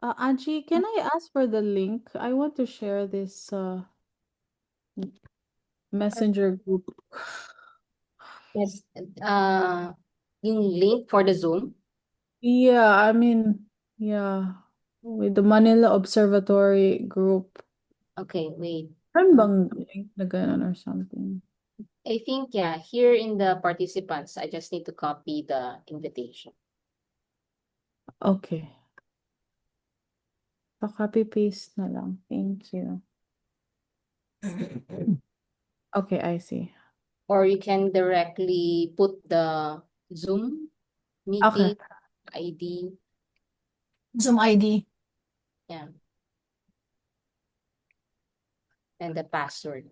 Angie, can I ask for the link? I want to share this messenger group. Yes. Yung link for the Zoom. Yeah, I mean, yeah, with the Manila Observatory group. Okay, wait. Meron Uh, bang link na ganun or something? I think, yeah, here in the participants, I just need to copy the invitation. Okay. Pa-copy paste na lang. Thank you. Okay, I see. Or you can directly put the Zoom Okay. meeting ID. Zoom ID. Yeah. And the password.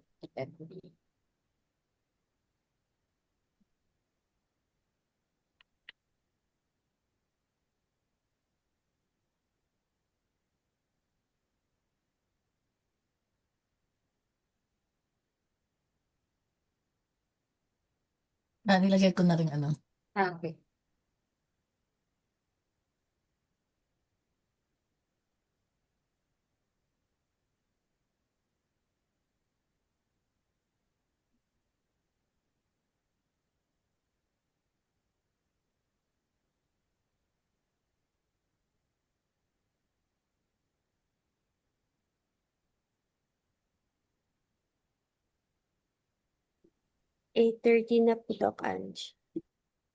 Nilagay ko na rin ano. Okay. (8:30) na po, Doc Ange.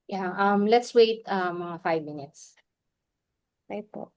Yeah, let's wait mga 5 minutes. Ay po.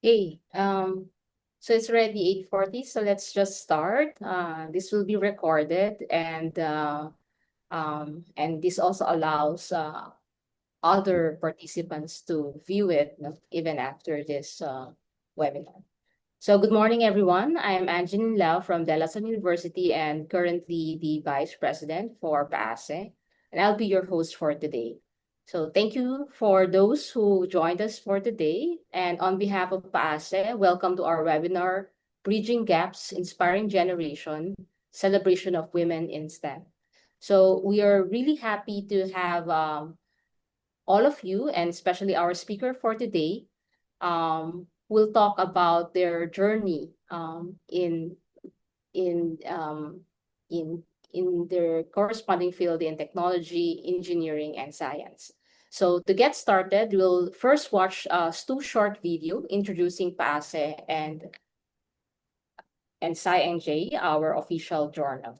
Hey, so it's already 8:40, so let's just start. This will be recorded and this also allows other participants to view it even after this webinar. So good morning, everyone. I am Angeline Lau from De La Salle University and currently the Vice President for PAASE, and I'll be your host for today. So thank you for those who joined us for today. And on behalf of PAASE, welcome to our webinar, Bridging Gaps, Inspiring Generation, Celebration of Women in STEM. So we are really happy to have all of you, and especially our speaker for today, will talk about their journey in um, in in their corresponding field in technology, engineering, and science. So to get started, we'll first watch two short video introducing PAASE and Sci our official journal.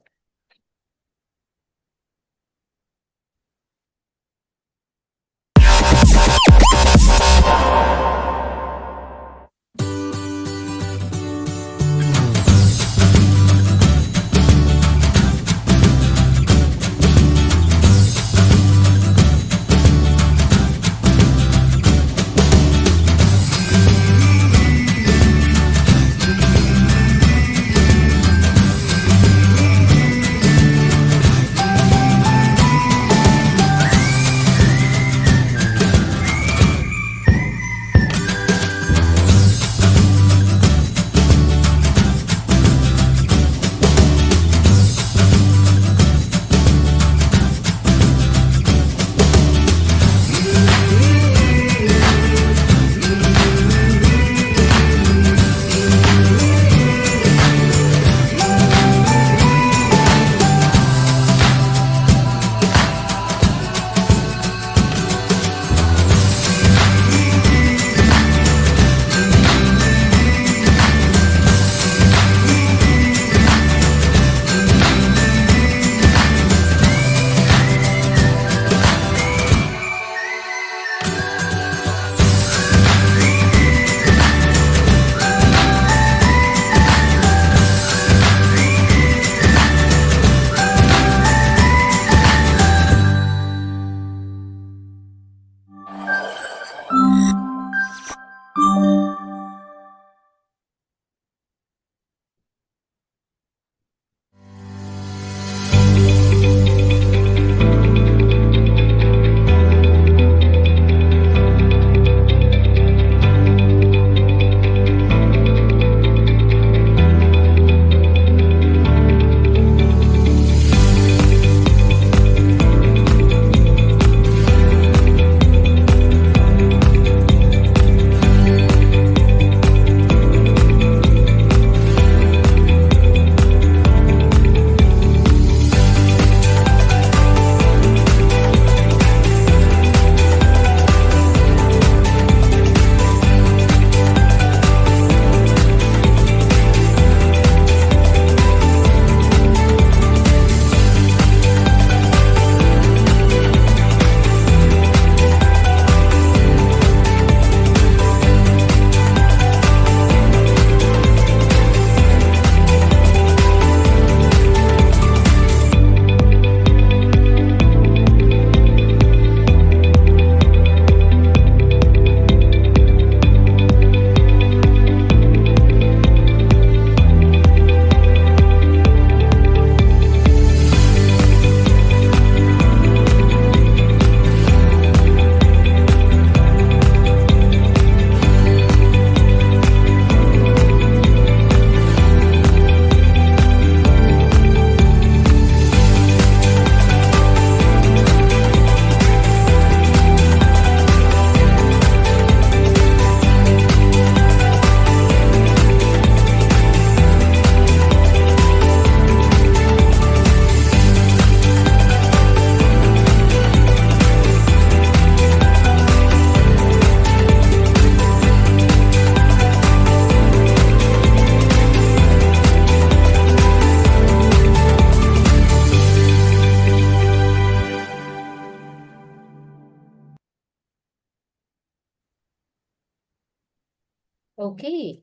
Okay,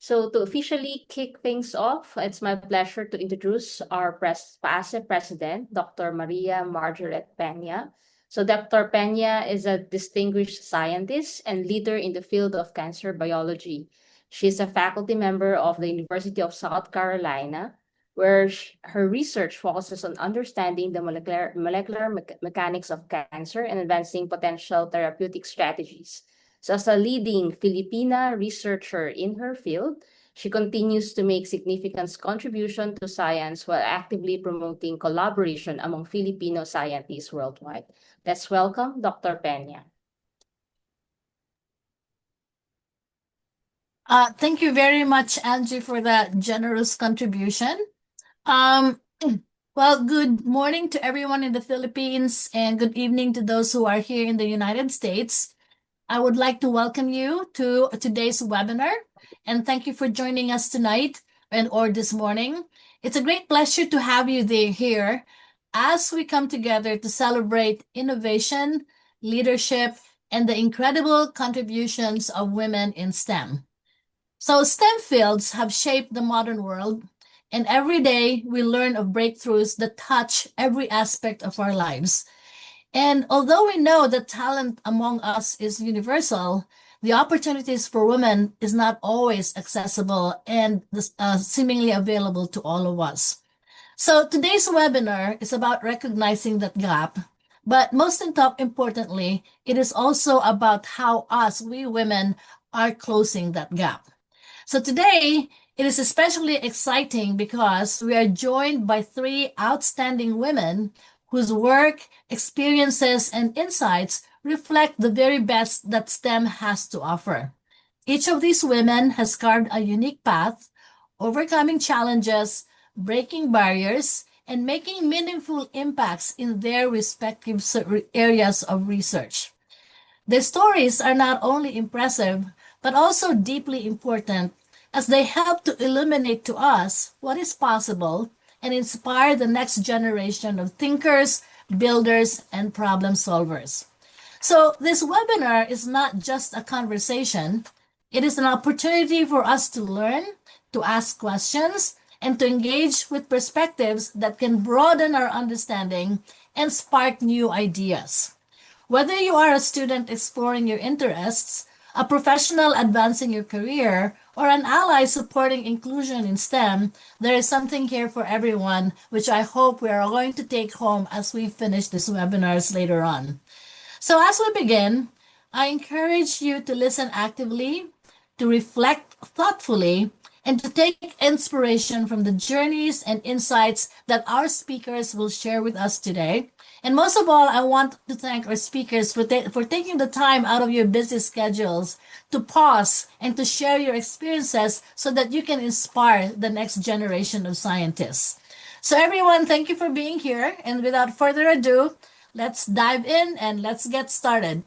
so to officially kick things off, it's my pleasure to introduce our PAASE president, Dr. Maria Margaret Peña. So Dr. Peña is a distinguished scientist and leader in the field of cancer biology. She is a faculty member of the University of South Carolina, where her research focuses on understanding the molecular mechanics of cancer and advancing potential therapeutic strategies. So as a leading Filipina researcher in her field, she continues to make significant contribution to science while actively promoting collaboration among Filipino scientists worldwide. Let's welcome Dr. Peña. Thank you very much, Angie, for that generous contribution. Um, well, good morning to everyone in the Philippines and good evening to those who are here in the United States. I would like to welcome you to today's webinar and thank you for joining us tonight or this morning. It's a great pleasure to have you here as we come together to celebrate innovation, leadership, and the incredible contributions of women in STEM. So STEM fields have shaped the modern world, and every day we learn of breakthroughs that touch every aspect of our lives. And although we know that talent among us is universal, the opportunities for women is not always accessible and seemingly available to all of us. So today's webinar is about recognizing that gap, but most importantly, it is also about how we women, are closing that gap. So today, it is especially exciting because we are joined by three outstanding women whose work, experiences, and insights reflect the very best that STEM has to offer. Each of these women has carved a unique path, overcoming challenges, breaking barriers, and making meaningful impacts in their respective areas of research. Their stories are not only impressive, but also deeply important as they help to illuminate to us what is possible and inspire the next generation of thinkers, builders, and problem solvers. So this webinar is not just a conversation. It is an opportunity for us to learn, to ask questions, and to engage with perspectives that can broaden our understanding and spark new ideas. Whether you are a student exploring your interests, a professional advancing your career, or an ally supporting inclusion in STEM, there is something here for everyone, which I hope we are going to take home as we finish these webinars later on. So as we begin, I encourage you to listen actively, to reflect thoughtfully, and to take inspiration from the journeys and insights that our speakers will share with us today. And most of all, I want to thank our speakers for taking the time out of your busy schedules to pause and to share your experiences so that you can inspire the next generation of scientists. So everyone, thank you for being here. And without further ado, let's dive in and let's get started.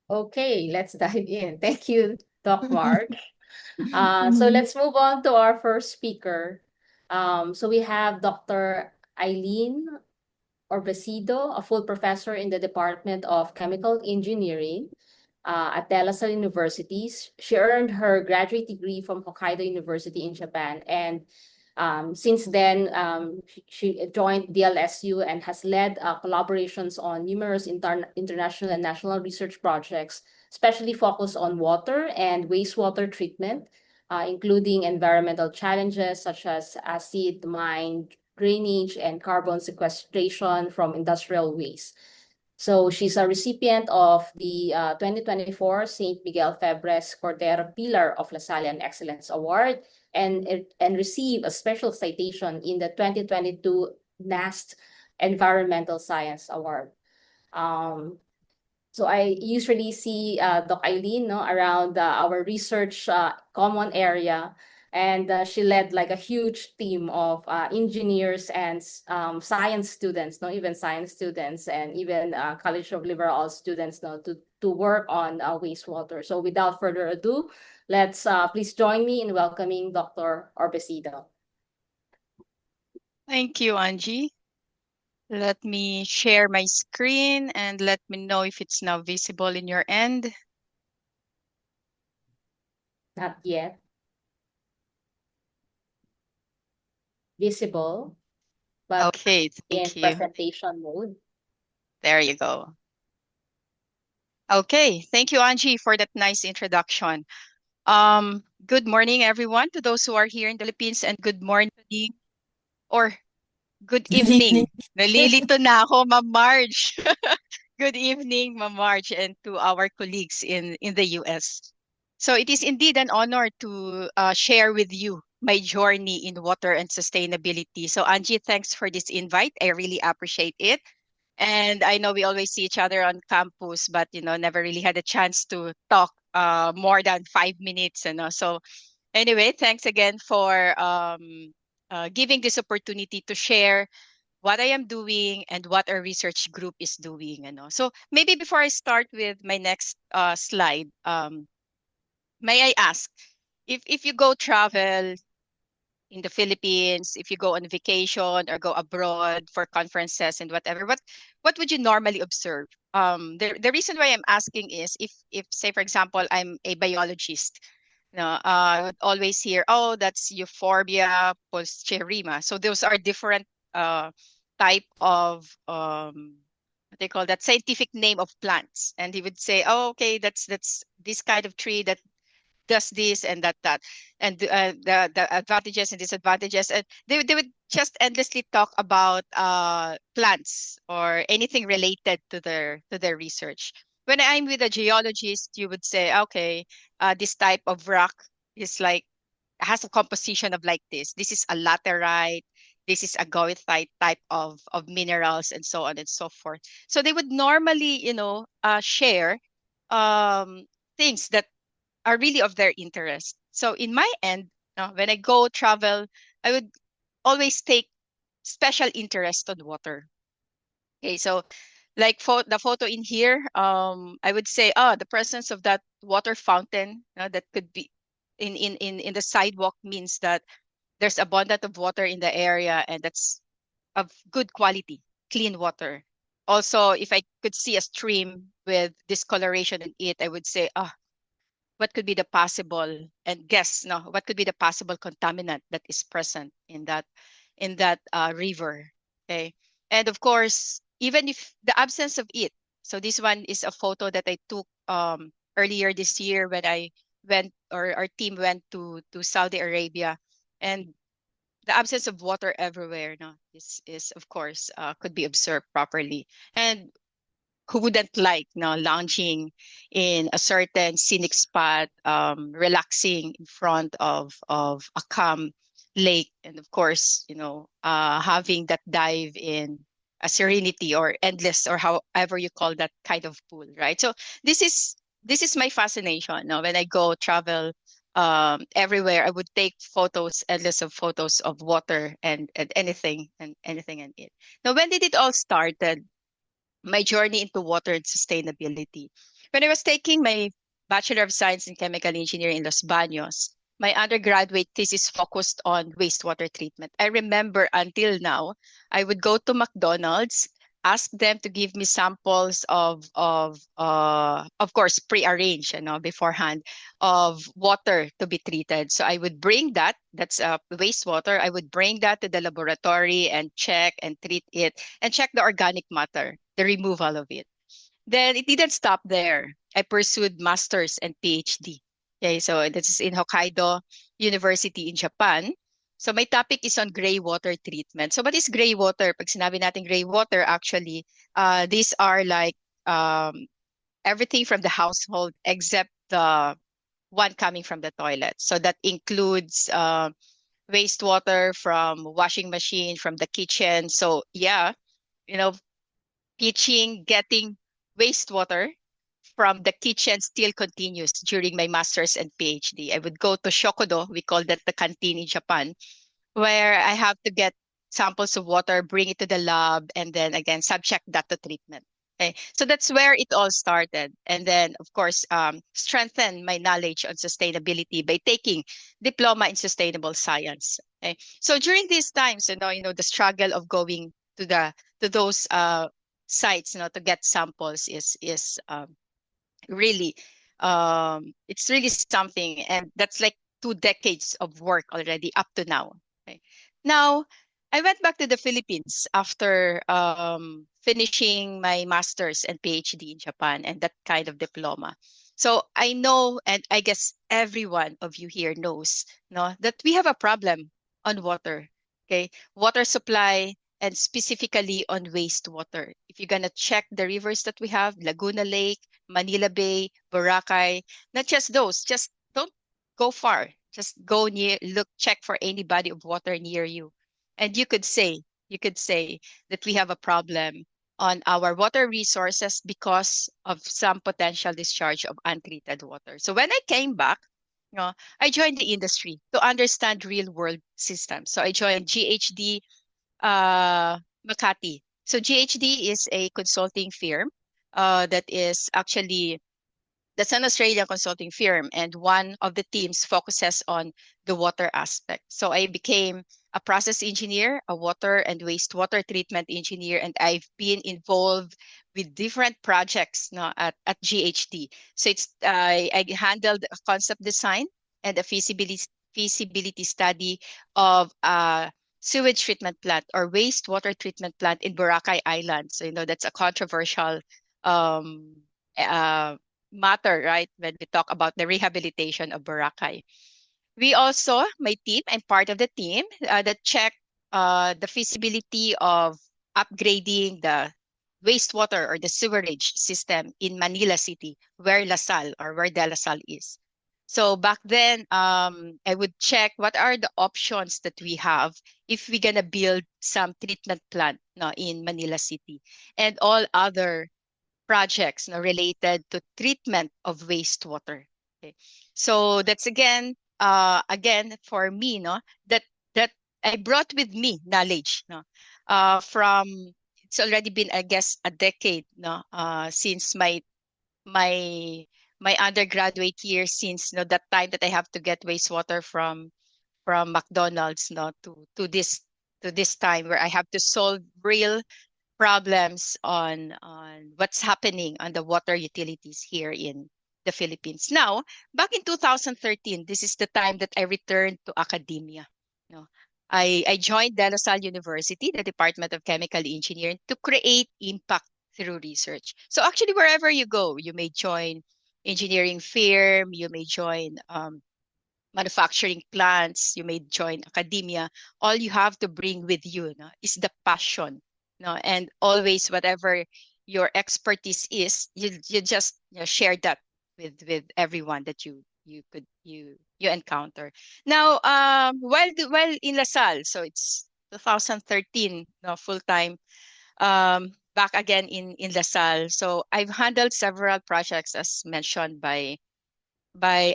Okay, let's dive in. Thank you, Doc Mark. So let's move on to our first speaker. So we have Dr. Aileen Orbecido, a full professor in the Department of Chemical Engineering at De La Salle University. She earned her graduate degree from Hokkaido University in Japan. And since then, she joined DLSU and has led collaborations on numerous international and national research projects, especially focused on water and wastewater treatment, including environmental challenges such as acid mine drainage and carbon sequestration from industrial waste. So she's a recipient of the 2024 St. Miguel Febres Cordero Pillar of La Salle Excellence Award and received a special citation in the 2022 NAST Environmental Science Award. So I usually see Doc Aileen around our research common area. And she led like a huge team of engineers and science students, even science students and even College of Liberal Arts students to work on wastewater. So without further ado, let's please join me in welcoming Dr. Orbecido. Thank you, Angie. Let me share my screen and let me know if it's now visible in your end. not yet visible, but Okay, in thank you. presentation mode. There you go. Okay, thank you, Angie, for that nice introduction. Good morning, everyone, to those who are here in the Philippines, and good morning or good Good evening. evening. Nalilito na ako, Ma'am Marge. Good evening, Ma'am Marge, and to our colleagues in the US. So it is indeed an honor to share with you my journey in water and sustainability. So Angie, thanks for this invite. I really appreciate it. And I know we always see each other on campus, but never really had a chance to talk more than 5 minutes. So anyway, thanks again for giving this opportunity to share what I am doing and what our research group is doing. So maybe before I start with my next slide, may I ask if you go travel in the Philippines, if you go on vacation or go abroad for conferences and whatever, what would you normally observe? The reason why I'm asking is if say for example I'm a biologist, I would always hear, oh, that's Euphorbia posterrima. So those are different uh, type of what they call that scientific name of plants, and he would say, oh, okay, that's this kind of tree that does this and that and the advantages and disadvantages, and they would just endlessly talk about plants or anything related to their research. When I'm with a geologist, you would say, okay, this type of rock is like has a composition of like this is a laterite, this is a goethite type of minerals, and so on and so forth. So they would normally share um things that are really of their interest. So in my end, when I go travel, I would always take special interest on water. Okay, so like the photo in here, I would say, the presence of that water fountain that could be in the sidewalk means that there's abundant of water in the area, and that's of good quality, clean water. Also, if I could see a stream with discoloration in it, I would say, what could be the possible and guess no what could be the possible contaminant that is present in that river. Okay, and of course, even if the absence of it, so this one is a photo that I took earlier this year when I went, or our team went to Saudi Arabia, and the absence of water everywhere no is of course could be observed properly. And who wouldn't like lounging in a certain scenic spot, relaxing in front of a calm lake, and of course, having that dive in a serenity or endless or however you call that kind of pool, right? So this is this is my fascination. Now, when I go travel everywhere, I would take photos, endless of photos of water and anything in it. Now, when did it all started? My journey into water and sustainability. When I was taking my Bachelor of Science in Chemical Engineering in Los Baños, my undergraduate thesis focused on wastewater treatment. I remember until now, I would go to McDonald's, ask them to give me samples of course, prearranged, beforehand, of water to be treated. So I would bring that's wastewater. I would bring that to the laboratory and check and treat it and check the organic matter, the removal of it. Then it didn't stop there. I pursued master's and PhD. Okay, so this is in Hokkaido University in Japan. So my topic is on gray water treatment. So what is gray water? Pag sinabi natin gray water, actually, these are like everything from the household except the one coming from the toilet. So that includes wastewater from washing machine, from the kitchen. So yeah, you know, teaching, getting wastewater from the kitchen still continues during my master's and PhD. I would go to Shokodo, we call that the canteen in Japan, where I have to get samples of water, bring it to the lab, and then again, subject that to treatment. Okay, so that's where it all started. And then, of course, strengthen my knowledge on sustainability by taking diploma in sustainable science. Okay, so during these times, the struggle of going to those sites, to get samples is really It's really something, and that's like 2 decades of work already up to now. Okay. Now, I went back to the Philippines after finishing my master's and PhD in Japan and that kind of diploma. So I know, and I guess every one of you here knows, no, that we have a problem on water. Okay, water supply and specifically on wastewater. If you're gonna check the rivers that we have, Laguna Lake, Manila Bay, Boracay, not just those, just don't go far. Just go near, look, check for any body of water near you. And you could say that we have a problem on our water resources because of some potential discharge of untreated water. So when I came back, you know, I joined the industry to understand real world systems. So I joined GHD Makati. So GHD is a consulting firm that is actually that's an Australian consulting firm, and one of the teams focuses on the water aspect. So I became a process engineer, a water and wastewater treatment engineer, and I've been involved with different projects no, at GHD. So I handled a concept design and a feasibility study of a sewage treatment plant or wastewater treatment plant in Boracay Island. So, that's a controversial um, uh, matter, right? When we talk about the rehabilitation of Boracay. We also, my team, I'm part of the team that check the feasibility of upgrading the wastewater or the sewerage system in Manila City, where La Salle or where De La Salle is. So back then, I would check what are the options that we have if we're gonna build some treatment plant no, in Manila City and all other projects no, related to treatment of wastewater. Okay. So that's again for me, no, that I brought with me knowledge, no, from it's already been, I guess, a decade, no, since my my undergraduate years, since that time that I have to get wastewater from McDonald's, no, to this time where I have to solve real problems on what's happening on the water utilities here in the Philippines. Now, back in 2013, this is the time that I returned to academia. No, I joined De La Salle University, the Department of Chemical Engineering, to create impact through research. So actually, wherever you go, you may join engineering firm, you may join manufacturing plants, you may join academia. All you have to bring with you no, is the passion, no, and always whatever your expertise is, you just share that with everyone that you encounter. Now, while in La Salle, so it's 2013, no, full time. Back again in La Salle. So I've handled several projects as mentioned by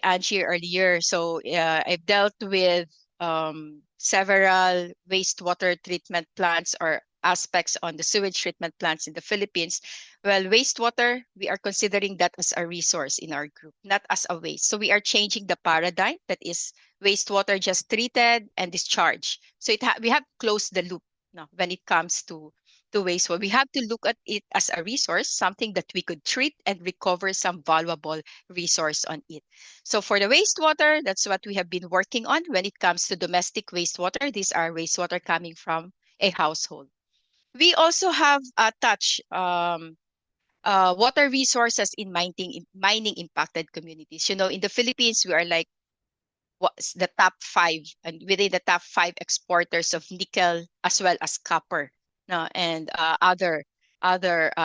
Angie earlier. So I've dealt with several wastewater treatment plants or aspects on the sewage treatment plants in the Philippines. Well, wastewater, we are considering that as a resource in our group, not as a waste. So we are changing the paradigm that is wastewater just treated and discharged. So we have closed the loop no, when it comes to wastewater. We have to look at it as a resource, something that we could treat and recover some valuable resource on it. So for the wastewater, that's what we have been working on when it comes to domestic wastewater. These are wastewater coming from a household. We also have touched water resources in mining impacted communities. In the Philippines, we are like what's the top 5 and within the top 5 exporters of nickel as well as copper no, and other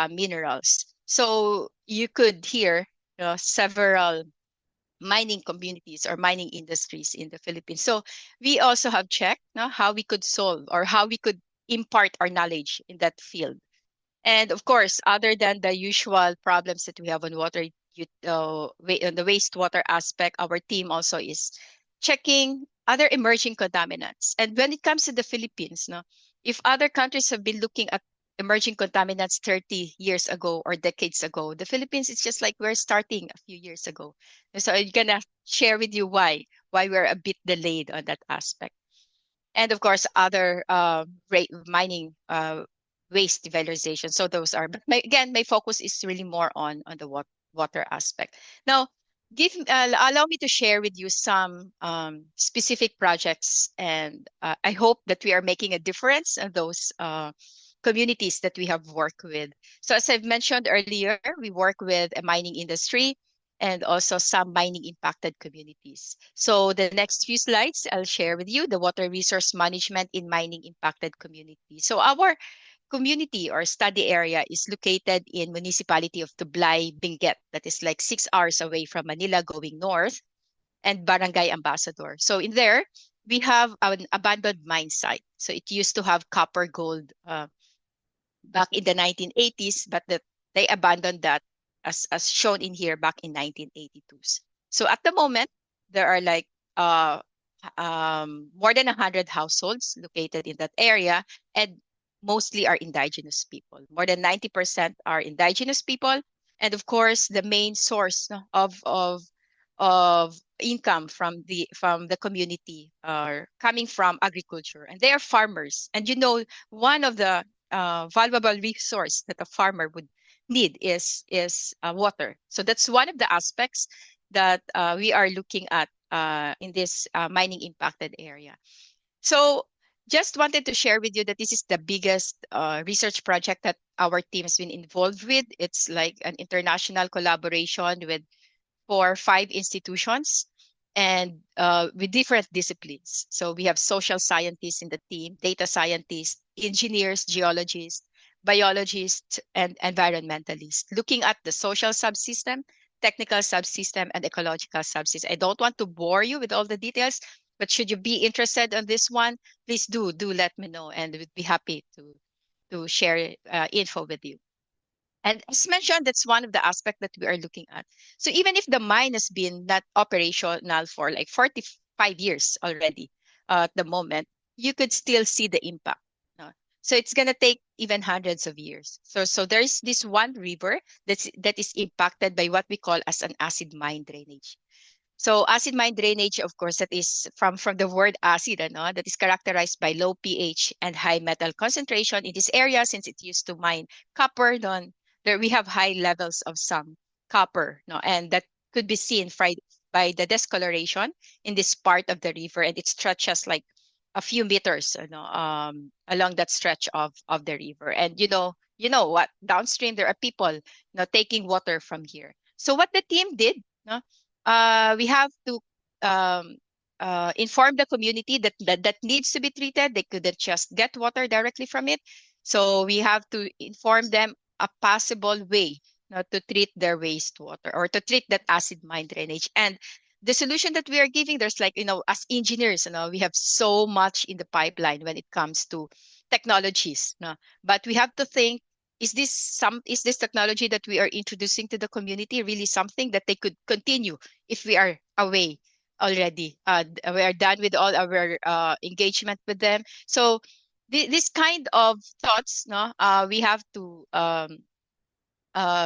minerals. So you could hear several mining communities or mining industries in the Philippines. So we also have checked how we could solve or how we could impart our knowledge in that field. And of course, other than the usual problems that we have on water, on the wastewater aspect, our team also is checking other emerging contaminants. And when it comes to the Philippines, if other countries have been looking at emerging contaminants 30 years ago or decades ago, the Philippines is just like we're starting a few years ago. So I'm gonna share with you why we're a bit delayed on that aspect. And of course, other mining waste valorization. So those are, but my focus is really more on the water aspect. Now, allow me to share with you some specific projects, and I hope that we are making a difference in those communities that we have worked with. So as I've mentioned earlier, we work with a mining industry and also some mining impacted communities. So the next few slides, I'll share with you the water resource management in mining impacted communities. So our community or study area is located in municipality of Tublay, Benguet, that is like 6 hours away from Manila going north, and Barangay Ambassador. So in there, we have an abandoned mine site. So it used to have copper gold back in the 1980s, but they abandoned that as shown in here back in 1982s. So at the moment, there are like uh, more than 100 households located in that area, and mostly are indigenous people. More than 90% are indigenous people. And of course, the main source no, of income from the community are coming from agriculture, and they are farmers. And you know, one of the valuable resource that a farmer would need is water. So that's one of the aspects that we are looking at in this mining impacted area. So just wanted to share with you that this is the biggest research project that our team has been involved with. It's like an international collaboration with 4 or 5 institutions and with different disciplines. So we have social scientists in the team, data scientists, engineers, geologists, biologists, and environmentalists, looking at the social subsystem, technical subsystem, and ecological subsystem. I don't want to bore you with all the details, but should you be interested in this one, please do let me know, and we'd be happy to share info with you. And as mentioned, that's one of the aspects that we are looking at. So even if the mine has been not operational for like 45 years already at the moment, you could still see the impact. No? So it's going to take even hundreds of years. So there's this one river that is impacted by what we call as an acid mine drainage. So acid mine drainage, of course, that is from the word acid, no? That is characterized by low pH and high metal concentration in this area. Since it used to mine copper, there we have high levels of some copper, no? And that could be seen by the discoloration in this part of the river, and it stretches like a few meters, along that stretch of the river. And you know what? Downstream there are people, taking water from here. So what the team did, no? We have to inform the community that needs to be treated. They couldn't just get water directly from it. So we have to inform them a possible way to treat their wastewater or to treat that acid mine drainage. And the solution that we are giving, there's like, as engineers, we have so much in the pipeline when it comes to technologies. But we have to think, is this technology that we are introducing to the community really something that they could continue if we are away already? We are done with all our engagement with them. So this kind of thoughts, we have to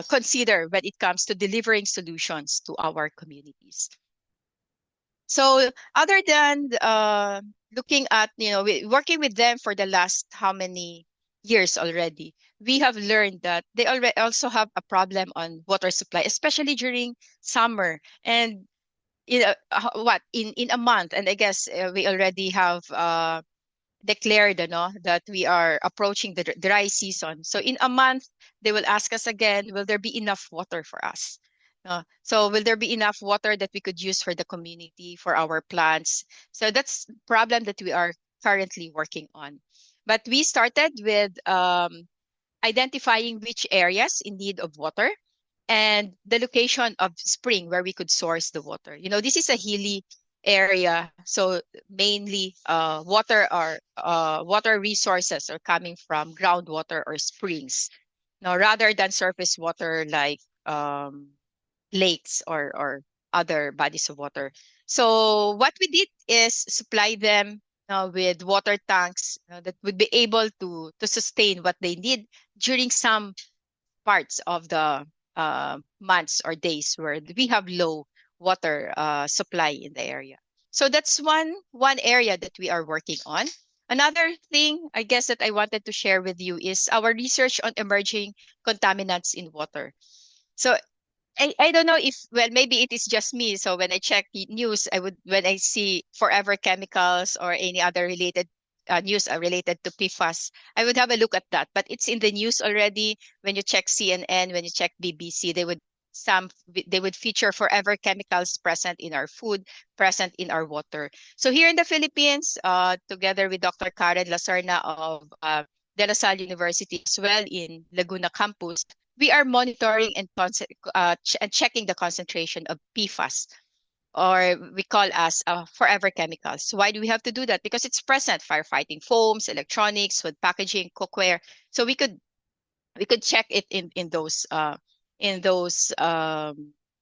consider when it comes to delivering solutions to our communities. So other than looking at, working with them for the last how many years already, we have learned that they already also have a problem on water supply, especially during summer. And in a month, and I guess we already have declared that we are approaching the dry season. So in a month, they will ask us again, will there be enough water for us? So will there be enough water that we could use for the community, for our plants? So that's the problem that we are currently working on. But we started with identifying which areas in need of water and the location of spring where we could source the water. This is a hilly area, so mainly water resources are coming from groundwater or springs, rather than surface water like lakes or other bodies of water. So what we did is supply them with water tanks that would be able to sustain what they need during some parts of the months or days where we have low water supply in the area. So that's one area that we are working on. Another thing, I guess, that I wanted to share with you is our research on emerging contaminants in water. So I don't know if, well, maybe it is just me. So when I check the news, when I see forever chemicals or any other related news related to PFAS, I would have a look at that. But it's in the news already. When you check CNN, when you check BBC, they would feature forever chemicals present in our food, present in our water. So here in the Philippines, together with Dr. Karen Lacerna of De La Salle University as well in Laguna campus, we are monitoring and checking the concentration of PFAS, or we call as forever chemicals. Why do we have to do that? Because it's present: firefighting foams, electronics, food packaging, cookware. So we could check it in those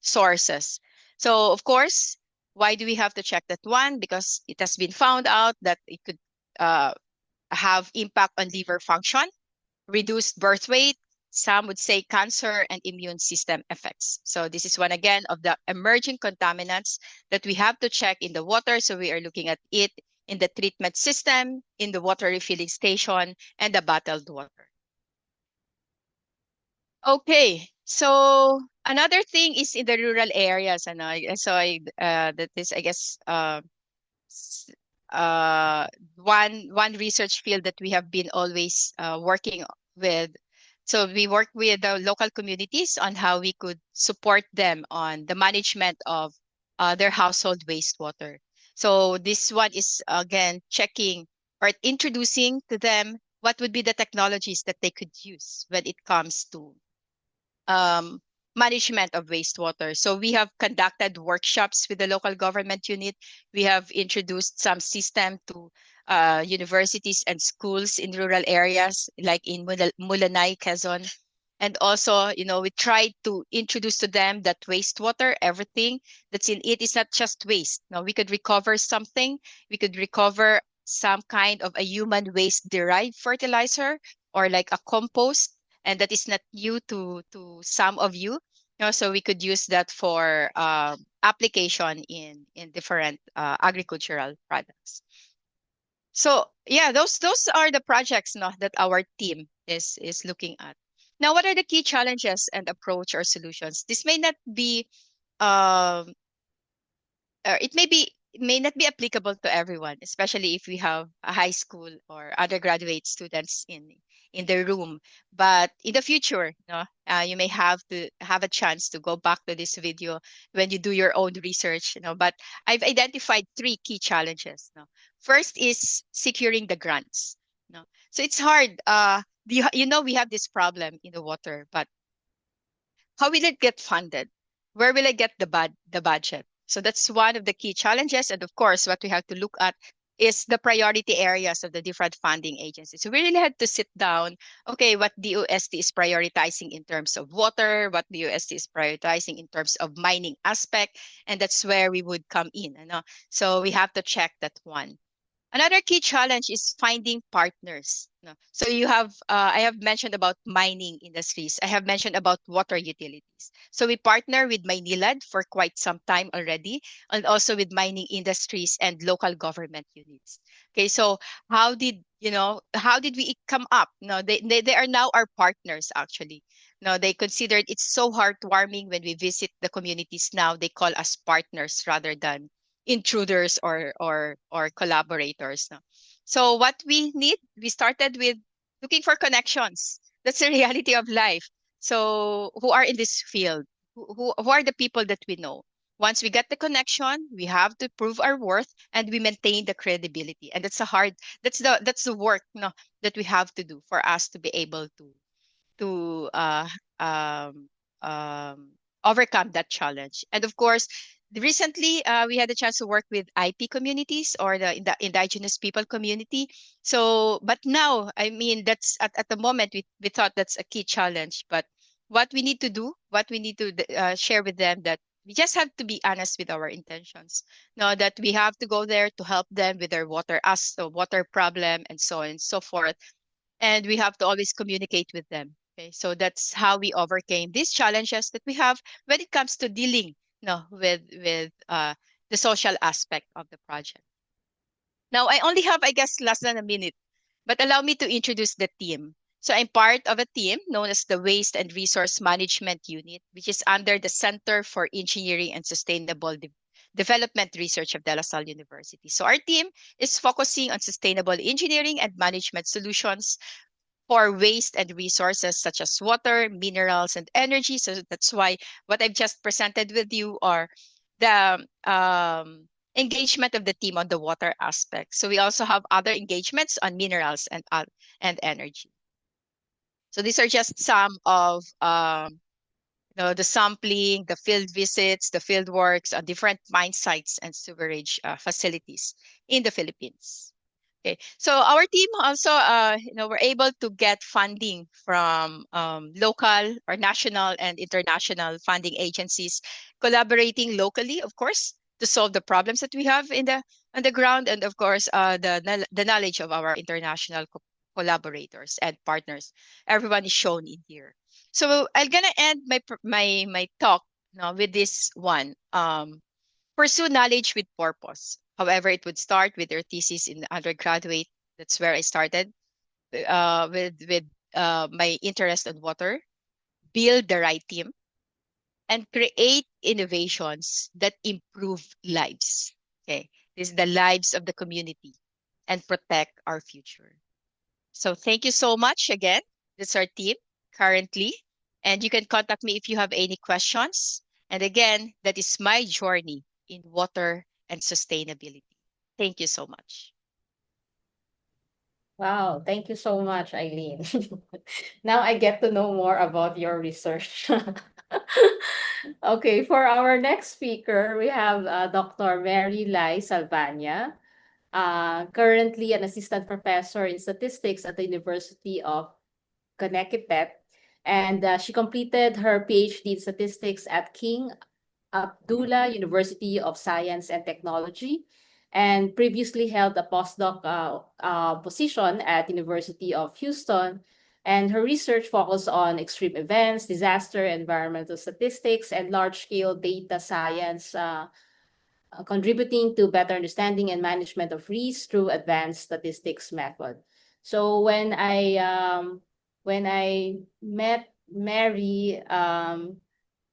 sources. So of course, why do we have to check that one? Because it has been found out that it could uh, have impact on liver function, reduced birth weight, some would say cancer, and immune system effects. So this is one again of the emerging contaminants that we have to check in the water. So we are looking at it in the treatment system, in the water refilling station, and the bottled water. Okay, so another thing is in the rural areas, and that is, I guess, s- uh, one research field that we have been always working with. So we work with the local communities on how we could support them on the management of their household wastewater. So this one is again checking or introducing to them what would be the technologies that they could use when it comes to um, management of wastewater. So we have conducted workshops with the local government unit. We have introduced some system to universities and schools in rural areas, like in Mulanay, Quezon. And also, we try to introduce to them that wastewater, everything that's in it is not just waste. Now, we could recover something. We could recover some kind of a human waste derived fertilizer, or like a compost, and that is not new to some of you. So we could use that for application in different agricultural products. So yeah, those are the projects, no, that our team is looking at. Now, what are the key challenges and approach or solutions? This may not be um it may not be applicable to everyone, especially if we have a high school or undergraduate students in the room. But in the future, you may have to have a chance to go back to this video when you do your own research. But I've identified three key challenges. First is securing the grants. So it's hard. We have this problem in the water, but how will it get funded? Where will I get the budget? So that's one of the key challenges. And of course, what we have to look at is the priority areas of the different funding agencies. So we really had to sit down, okay, what DOST is prioritizing in terms of water, what DOST is prioritizing in terms of mining aspect, and that's where we would come in. So we have to check that one. Another key challenge is finding partners. So I have mentioned about mining industries. I have mentioned about water utilities. So we partner with Maynilad for quite some time already, and also with mining industries and local government units. Okay, so how did we come up? No, they are now our partners actually. No, they considered it's so heartwarming when we visit the communities now. They call us partners rather than intruders or collaborators. No? So what we started with looking for connections. That's the reality of life. So who are in this field? Who are the people that we know? Once we get the connection, we have to prove our worth and we maintain the credibility. And that's the work, that we have to do for us to be able to um, um, overcome that challenge. And of course, recently we had a chance to work with IP communities, or the indigenous people community. So, but now, I mean, that's at the moment we thought that's a key challenge. But what we need to do, what we need to share with them, that we just have to be honest with our intentions. Now that we have to go there to help them with their water problem, and so on and so forth, and we have to always communicate with them. Okay, so that's how we overcame these challenges that we have when it comes to dealing, with the social aspect of the project. Now, I only have, I guess, less than a minute, but allow me to introduce the team. So I'm part of a team known as the Waste and Resource Management Unit, which is under the Center for Engineering and Sustainable Development Research of De La Salle University. So our team is focusing on sustainable engineering and management solutions for waste and resources such as water, minerals, and energy. So that's why what I've just presented with you are the engagement of the team on the water aspect. So we also have other engagements on minerals and energy. So these are just some of the sampling, the field visits, the field works on different mine sites and sewerage facilities in the Philippines. Okay, so our team also, we're able to get funding from local or national and international funding agencies, collaborating locally, of course, to solve the problems that we have on the ground, and of course, the knowledge of our international collaborators and partners. Everyone is shown in here. So I'm gonna end my talk with this one. Pursue knowledge with purpose. However, it would start with your thesis in undergraduate. That's where I started with my interest in water. Build the right team and create innovations that improve lives. Okay, this is the lives of the community and protect our future. So thank you so much again. This is our team currently, and you can contact me if you have any questions. And again, that is my journey in water and sustainability. Thank you so much. Wow, thank you so much, Aileen. Now I get to know more about your research. Okay, for our next speaker, we have Dr. Mary Lai Salvaña, currently an assistant professor in statistics at the University of Connecticut. And she completed her PhD in statistics at King Abdullah University of Science and Technology, and previously held a postdoc position at University of Houston. And her research focused on extreme events, disaster, environmental statistics, and large-scale data science, contributing to better understanding and management of risk through advanced statistics method. So when I met Mary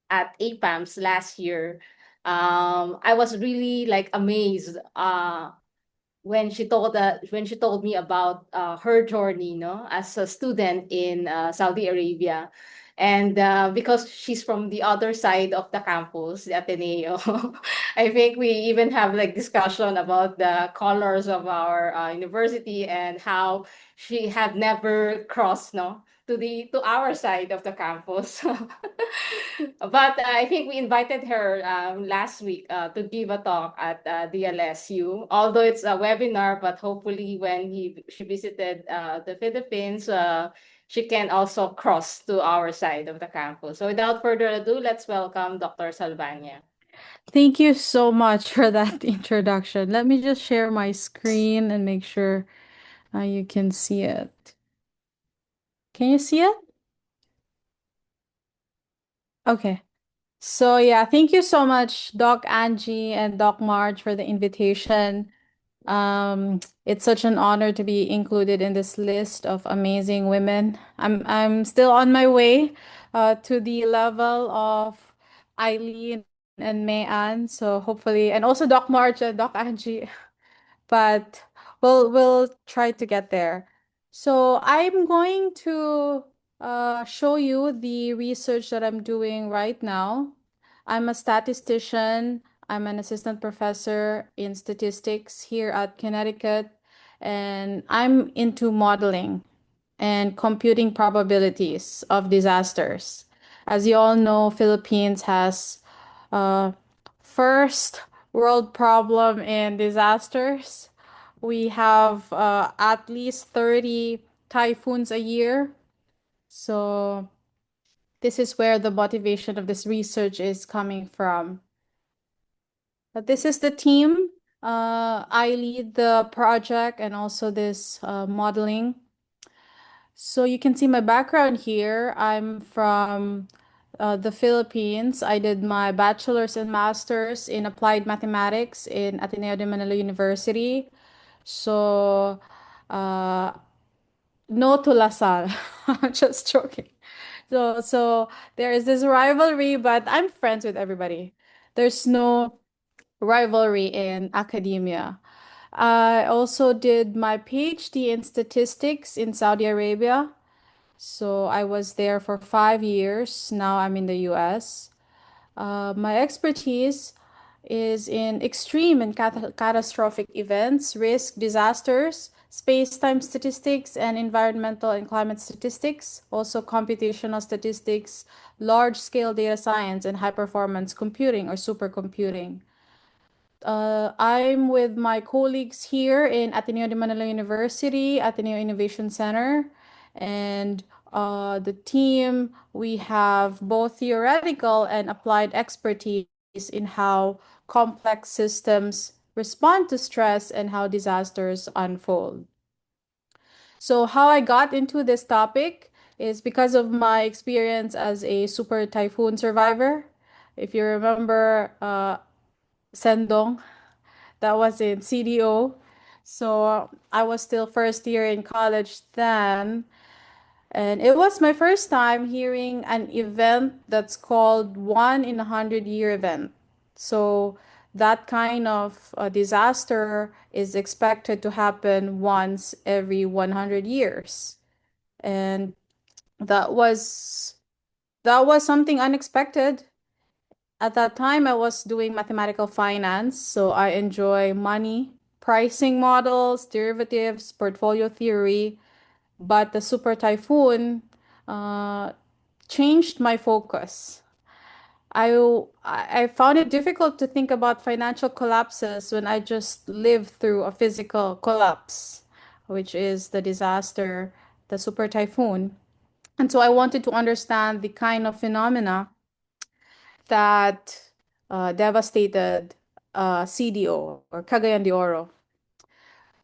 at APAMS last year, I was really like amazed when she told me about her journey, as a student in Saudi Arabia. And because she's from the other side of the campus, the Ateneo, I think we even have like discussion about the colors of our university and how she had never crossed, to our side of the campus. But I think we invited her last week to give a talk at the LSU. Although it's a webinar, but hopefully when she visited the Philippines, she can also cross to our side of the campus. So without further ado, let's welcome Dr. Salvaña. Thank you so much for that introduction. Let me just share my screen and make sure you can see it. Can you see it? Okay. So yeah, thank you so much, Doc Angie and Doc Marge, for the invitation. It's such an honor to be included in this list of amazing women. I'm still on my way to the level of Eileen and Mayan. So hopefully, and also Doc Marge and Doc Angie, but we'll try to get there. So I'm going to show you the research that I'm doing right now. I'm a statistician. I'm an assistant professor in statistics here at Connecticut, and I'm into modeling and computing probabilities of disasters. As you all know, Philippines has uh, first world problem in disasters. We have at least 30 typhoons a year. So this is where the motivation of this research is coming from. But this is the team. I lead the project and also this modeling. So you can see my background here. I'm from the Philippines. I did my bachelor's and master's in applied mathematics in Ateneo de Manila University. So, no to La Salle. Just joking. So there is this rivalry, but I'm friends with everybody. There's no rivalry in academia. I also did my PhD in statistics in Saudi Arabia. So I was there for 5 years. Now I'm in the US. My expertise is in extreme and catastrophic events, risk, disasters, space-time statistics, and environmental and climate statistics, also computational statistics, large-scale data science, and high-performance computing or supercomputing. I'm with my colleagues here in Ateneo de Manila University, Ateneo Innovation Center, and the team, we have both theoretical and applied expertise in how complex systems respond to stress and how disasters unfold. So, how I got into this topic is because of my experience as a super typhoon survivor. If you remember, Sendong, that was in CDO. So I was still first year in college then. And it was my first time hearing an event that's called 1 in 100 year event. So that kind of disaster is expected to happen once every 100 years. And that was that was something unexpected. At that time, I was doing mathematical finance, so I enjoy money, pricing models, derivatives, portfolio theory. But the super typhoon uh, changed my focus. I found it difficult to think about financial collapses when I just lived through a physical collapse, which is the disaster, the super typhoon. And so I wanted to understand the kind of phenomena that devastated CDO or Cagayan de Oro,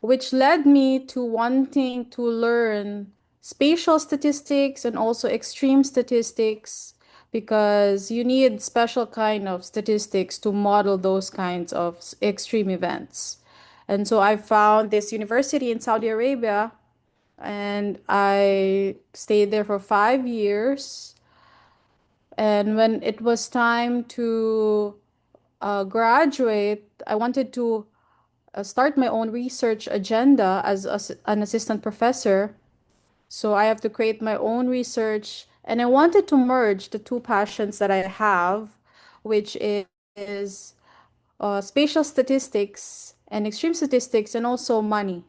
which led me to wanting to learn spatial statistics and also extreme statistics because you need special kind of statistics to model those kinds of extreme events. And so I found this university in Saudi Arabia and I stayed there for 5 years. And when it was time to graduate, I wanted to start my own research agenda as an assistant professor. So I have to create my own research, and I wanted to merge the two passions that I have, which is spatial statistics and extreme statistics, and also money.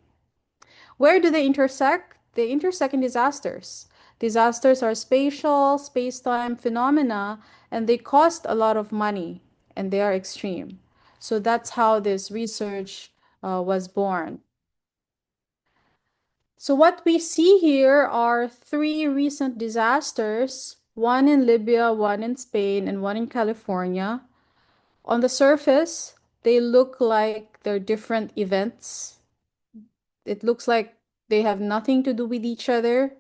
Where do they intersect? They intersect in disasters. Disasters are spatial, space-time phenomena, and they cost a lot of money, and they are extreme. So that's how this research was born. So what we see here are three recent disasters, one in Libya, one in Spain, and one in California. On the surface, they look like they're different events. It looks like they have nothing to do with each other.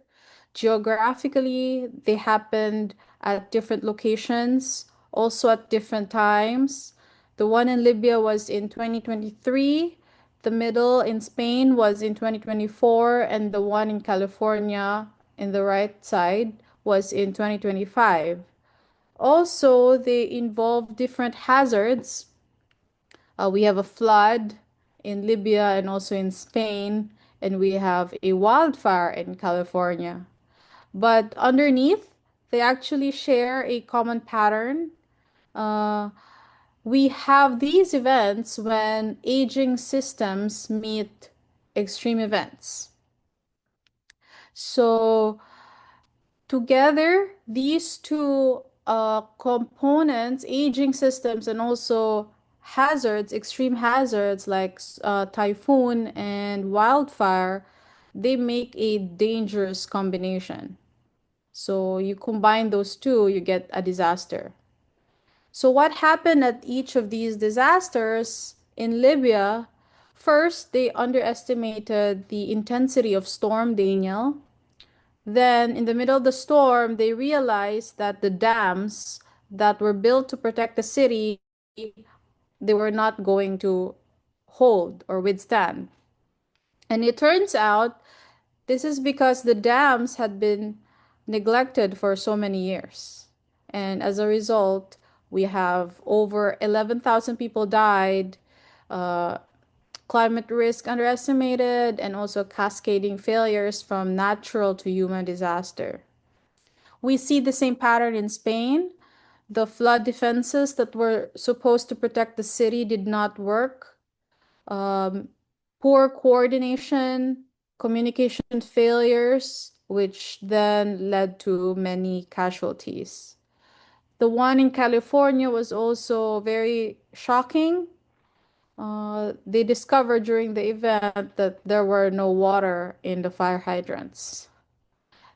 Geographically, they happened at different locations, also at different times. The one in Libya was in 2023, the middle in Spain was in 2024, and the one in California in the right side was in 2025. Also, they involve different hazards. We have a flood in Libya and also in Spain, and we have a wildfire in California. But underneath, they actually share a common pattern. Uh, we have these events when aging systems meet extreme events. So together, these two components, aging systems and also hazards, extreme hazards like typhoon and wildfire, they make a dangerous combination. So you combine those two, you get a disaster. So what happened at each of these disasters in Libya? First, they underestimated the intensity of Storm Daniel. Then, in the middle of the storm, they realized that the dams that were built to protect the city, they were not going to hold or withstand. And it turns out this is because the dams had been neglected for so many years. And as a result, we have over 11,000 people died, uh, climate risk underestimated, and also cascading failures from natural to human disaster. We see the same pattern in Spain. The flood defenses that were supposed to protect the city did not work. Um, Poor coordination, communication failures, which then led to many casualties. The one in California was also very shocking. They discovered during the event that there were no water in the fire hydrants.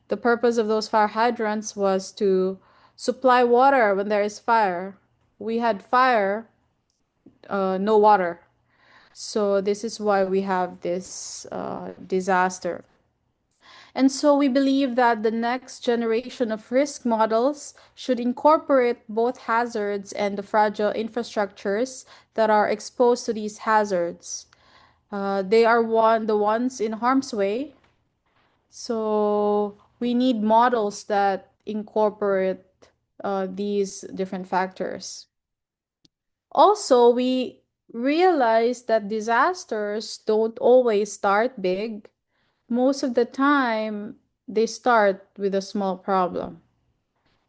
The purpose of those fire hydrants was to supply water when there is fire. We had fire, no water. So this is why we have this disaster. And so we believe that the next generation of risk models should incorporate both hazards and the fragile infrastructures that are exposed to these hazards. They are the ones in harm's way. So we need models that incorporate these different factors. Also, we realize that disasters don't always start big. Most of the time, they start with a small problem.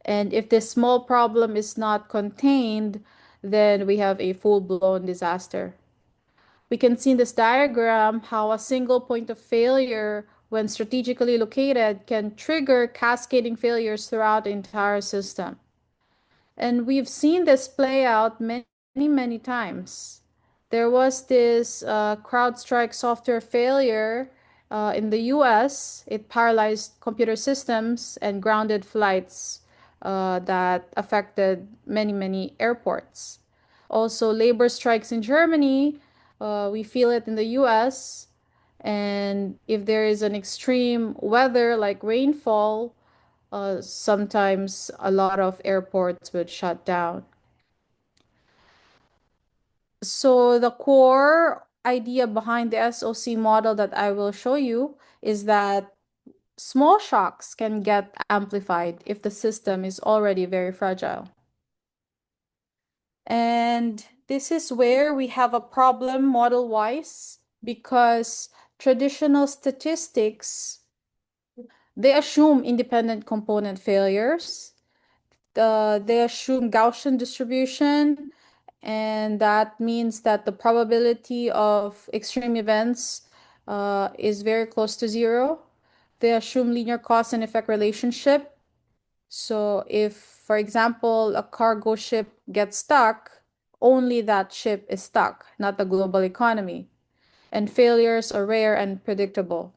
And if this small problem is not contained, then we have a full-blown disaster. We can see in this diagram how a single point of failure, when strategically located, can trigger cascading failures throughout the entire system. And we've seen this play out many times. There was this CrowdStrike software failure in the US. It paralyzed computer systems and grounded flights that affected many airports. Also, labor strikes in Germany. We feel it in the US. And if there is an extreme weather like rainfall, sometimes a lot of airports would shut down. So the core idea behind the SOC model that I will show you is that small shocks can get amplified if the system is already very fragile. And this is where we have a problem model-wise, because traditional statistics, they assume independent component failures. They assume Gaussian distribution, and that means that the probability of extreme events is very close to zero. They assume linear cause and effect relationship. So if, for example, a cargo ship gets stuck, only that ship is stuck, not the global economy. And failures are rare and predictable.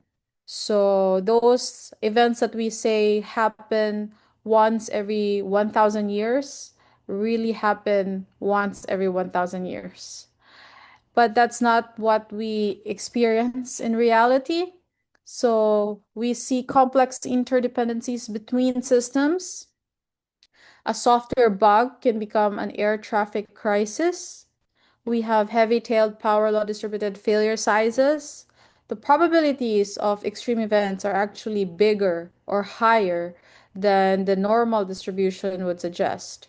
So those events that we say happen once every 1,000 years really happen once every 1,000 years. But that's not what we experience in reality. So we see complex interdependencies between systems. A software bug can become an air traffic crisis. We have heavy-tailed power law distributed failure sizes. The probabilities of extreme events are actually bigger or higher than the normal distribution would suggest.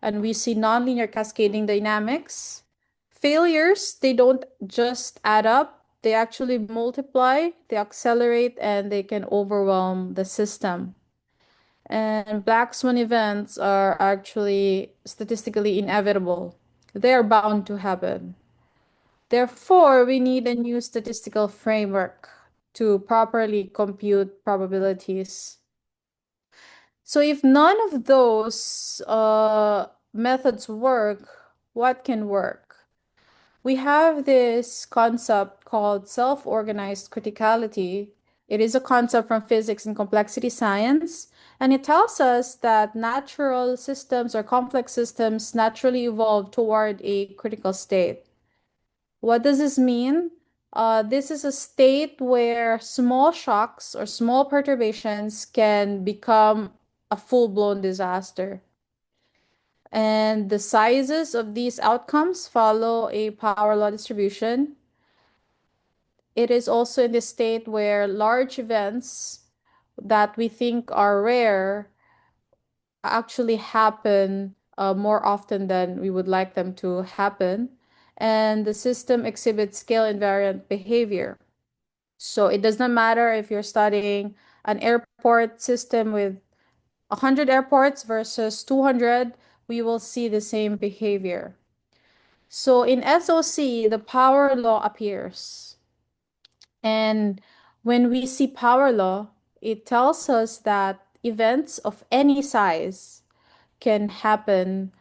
And we see nonlinear cascading dynamics. Failures, they don't just add up, they actually multiply, they accelerate, and they can overwhelm the system. And black swan events are actually statistically inevitable. They are bound to happen. Therefore, we need a new statistical framework to properly compute probabilities. So if none of those methods work, what can work? We have this concept called self-organized criticality. It is a concept from physics and complexity science, and it tells us that natural systems or complex systems naturally evolve toward a critical state. What does this mean? This is a state where small shocks or small perturbations can become a full-blown disaster. And the sizes of these outcomes follow a power law distribution. It is also in this state where large events that we think are rare actually happen more often than we would like them to happen. And the system exhibits scale invariant behavior. So it does not matter if you're studying an airport system with 100 airports versus 200, we will see the same behavior. So in SOC, the power law appears. And when we see power law, it tells us that events of any size can happen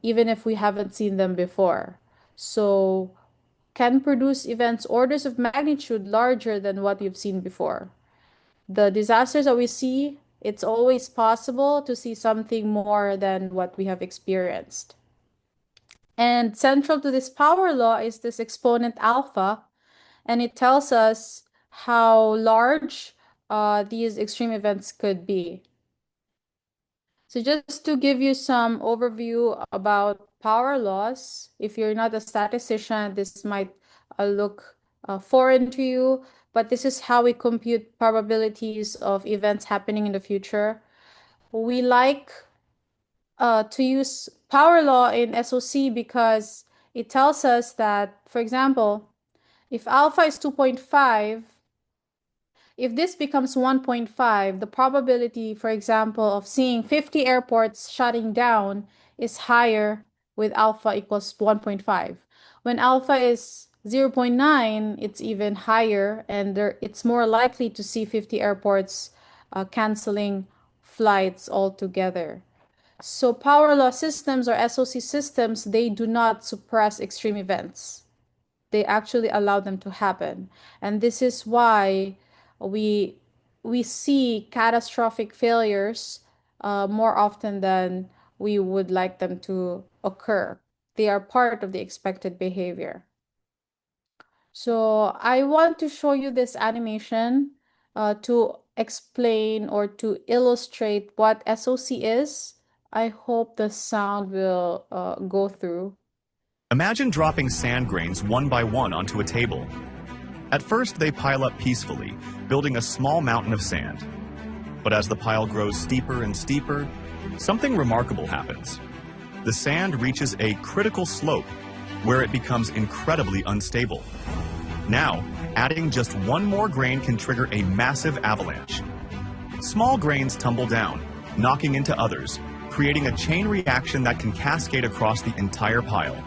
even if we haven't seen them before. So can produce events orders of magnitude larger than what we've seen before. The disasters that we see, it's always possible to see something more than what we have experienced. And central to this power law is this exponent alpha, and it tells us how large these extreme events could be. So just to give you some overview about power laws, if you're not a statistician, this might look foreign to you, but this is how we compute probabilities of events happening in the future. We like to use power law in SOC because it tells us that, for example, if alpha is 2.5, if this becomes 1.5, the probability, for example, of seeing 50 airports shutting down is higher with alpha equals 1.5. When alpha is 0.9, it's even higher, and it's more likely to see 50 airports canceling flights altogether. So power law systems or SOC systems, they do not suppress extreme events. They actually allow them to happen. And this is why we see catastrophic failures more often than we would like them to occur. They are part of the expected behavior. So I want to show you this animation to explain or to illustrate what SOC is. I hope the sound will go through. Imagine dropping sand grains one by one onto a table. At first, they pile up peacefully, building a small mountain of sand. But as the pile grows steeper and steeper, something remarkable happens. The sand reaches a critical slope where it becomes incredibly unstable. Now, adding just one more grain can trigger a massive avalanche. Small grains tumble down, knocking into others, creating a chain reaction that can cascade across the entire pile.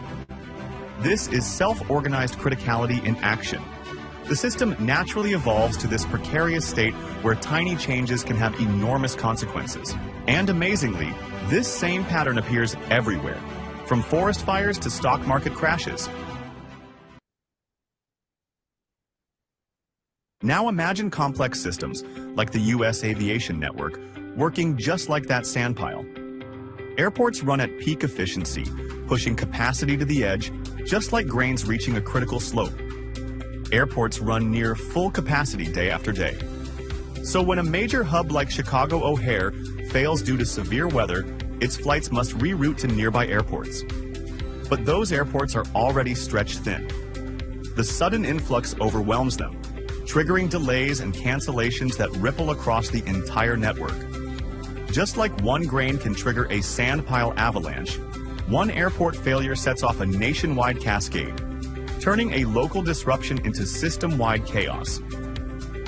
This is self-organized criticality in action. The system naturally evolves to this precarious state where tiny changes can have enormous consequences. And amazingly, this same pattern appears everywhere, from forest fires to stock market crashes. Now imagine complex systems, like the U.S. aviation network, working just like that sand pile. Airports run at peak efficiency, pushing capacity to the edge, just like grains reaching a critical slope. Airports run near full capacity day after day. So when a major hub like Chicago O'Hare fails due to severe weather, its flights must reroute to nearby airports. But those airports are already stretched thin. The sudden influx overwhelms them, triggering delays and cancellations that ripple across the entire network. Just like one grain can trigger a sand pile avalanche, one airport failure sets off a nationwide cascade, turning a local disruption into system-wide chaos.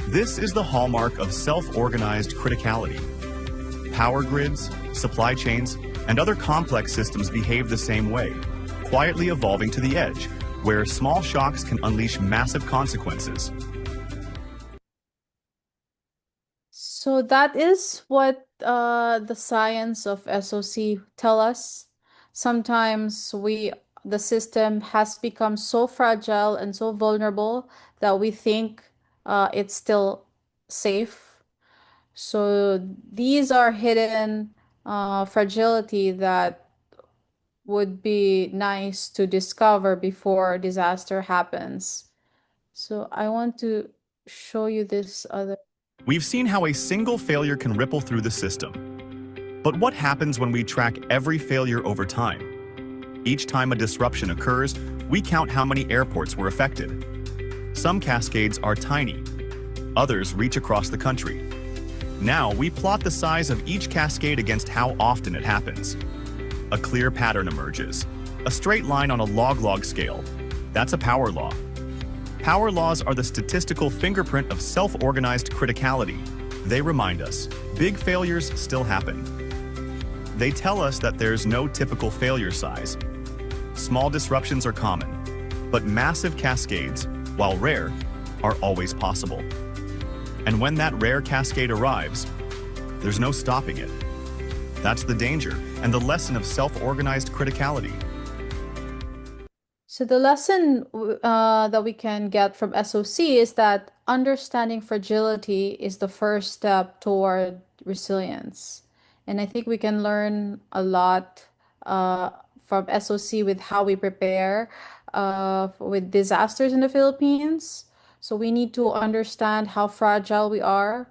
This is the hallmark of self-organized criticality. Power grids, supply chains, and other complex systems behave the same way, quietly evolving to the edge, where small shocks can unleash massive consequences. So that is what the science of SOC tell us. Sometimes the system has become so fragile and so vulnerable that we think it's still safe. So these are hidden fragility that would be nice to discover before disaster happens. So I want to show you this other. We've seen how a single failure can ripple through the system. But what happens when we track every failure over time? Each time a disruption occurs, we count how many airports were affected. Some cascades are tiny. Others reach across the country. Now we plot the size of each cascade against how often it happens. A clear pattern emerges. A straight line on a log-log scale. That's a power law. Power laws are the statistical fingerprint of self-organized criticality. They remind us, big failures still happen. They tell us that there's no typical failure size. Small disruptions are common, but massive cascades, while rare, are always possible. And when that rare cascade arrives, there's no stopping it. That's the danger and the lesson of self-organized criticality. So the lesson that we can get from SOC is that understanding fragility is the first step toward resilience. And I think we can learn a lot from SOC with how we prepare with disasters in the Philippines. So we need to understand how fragile we are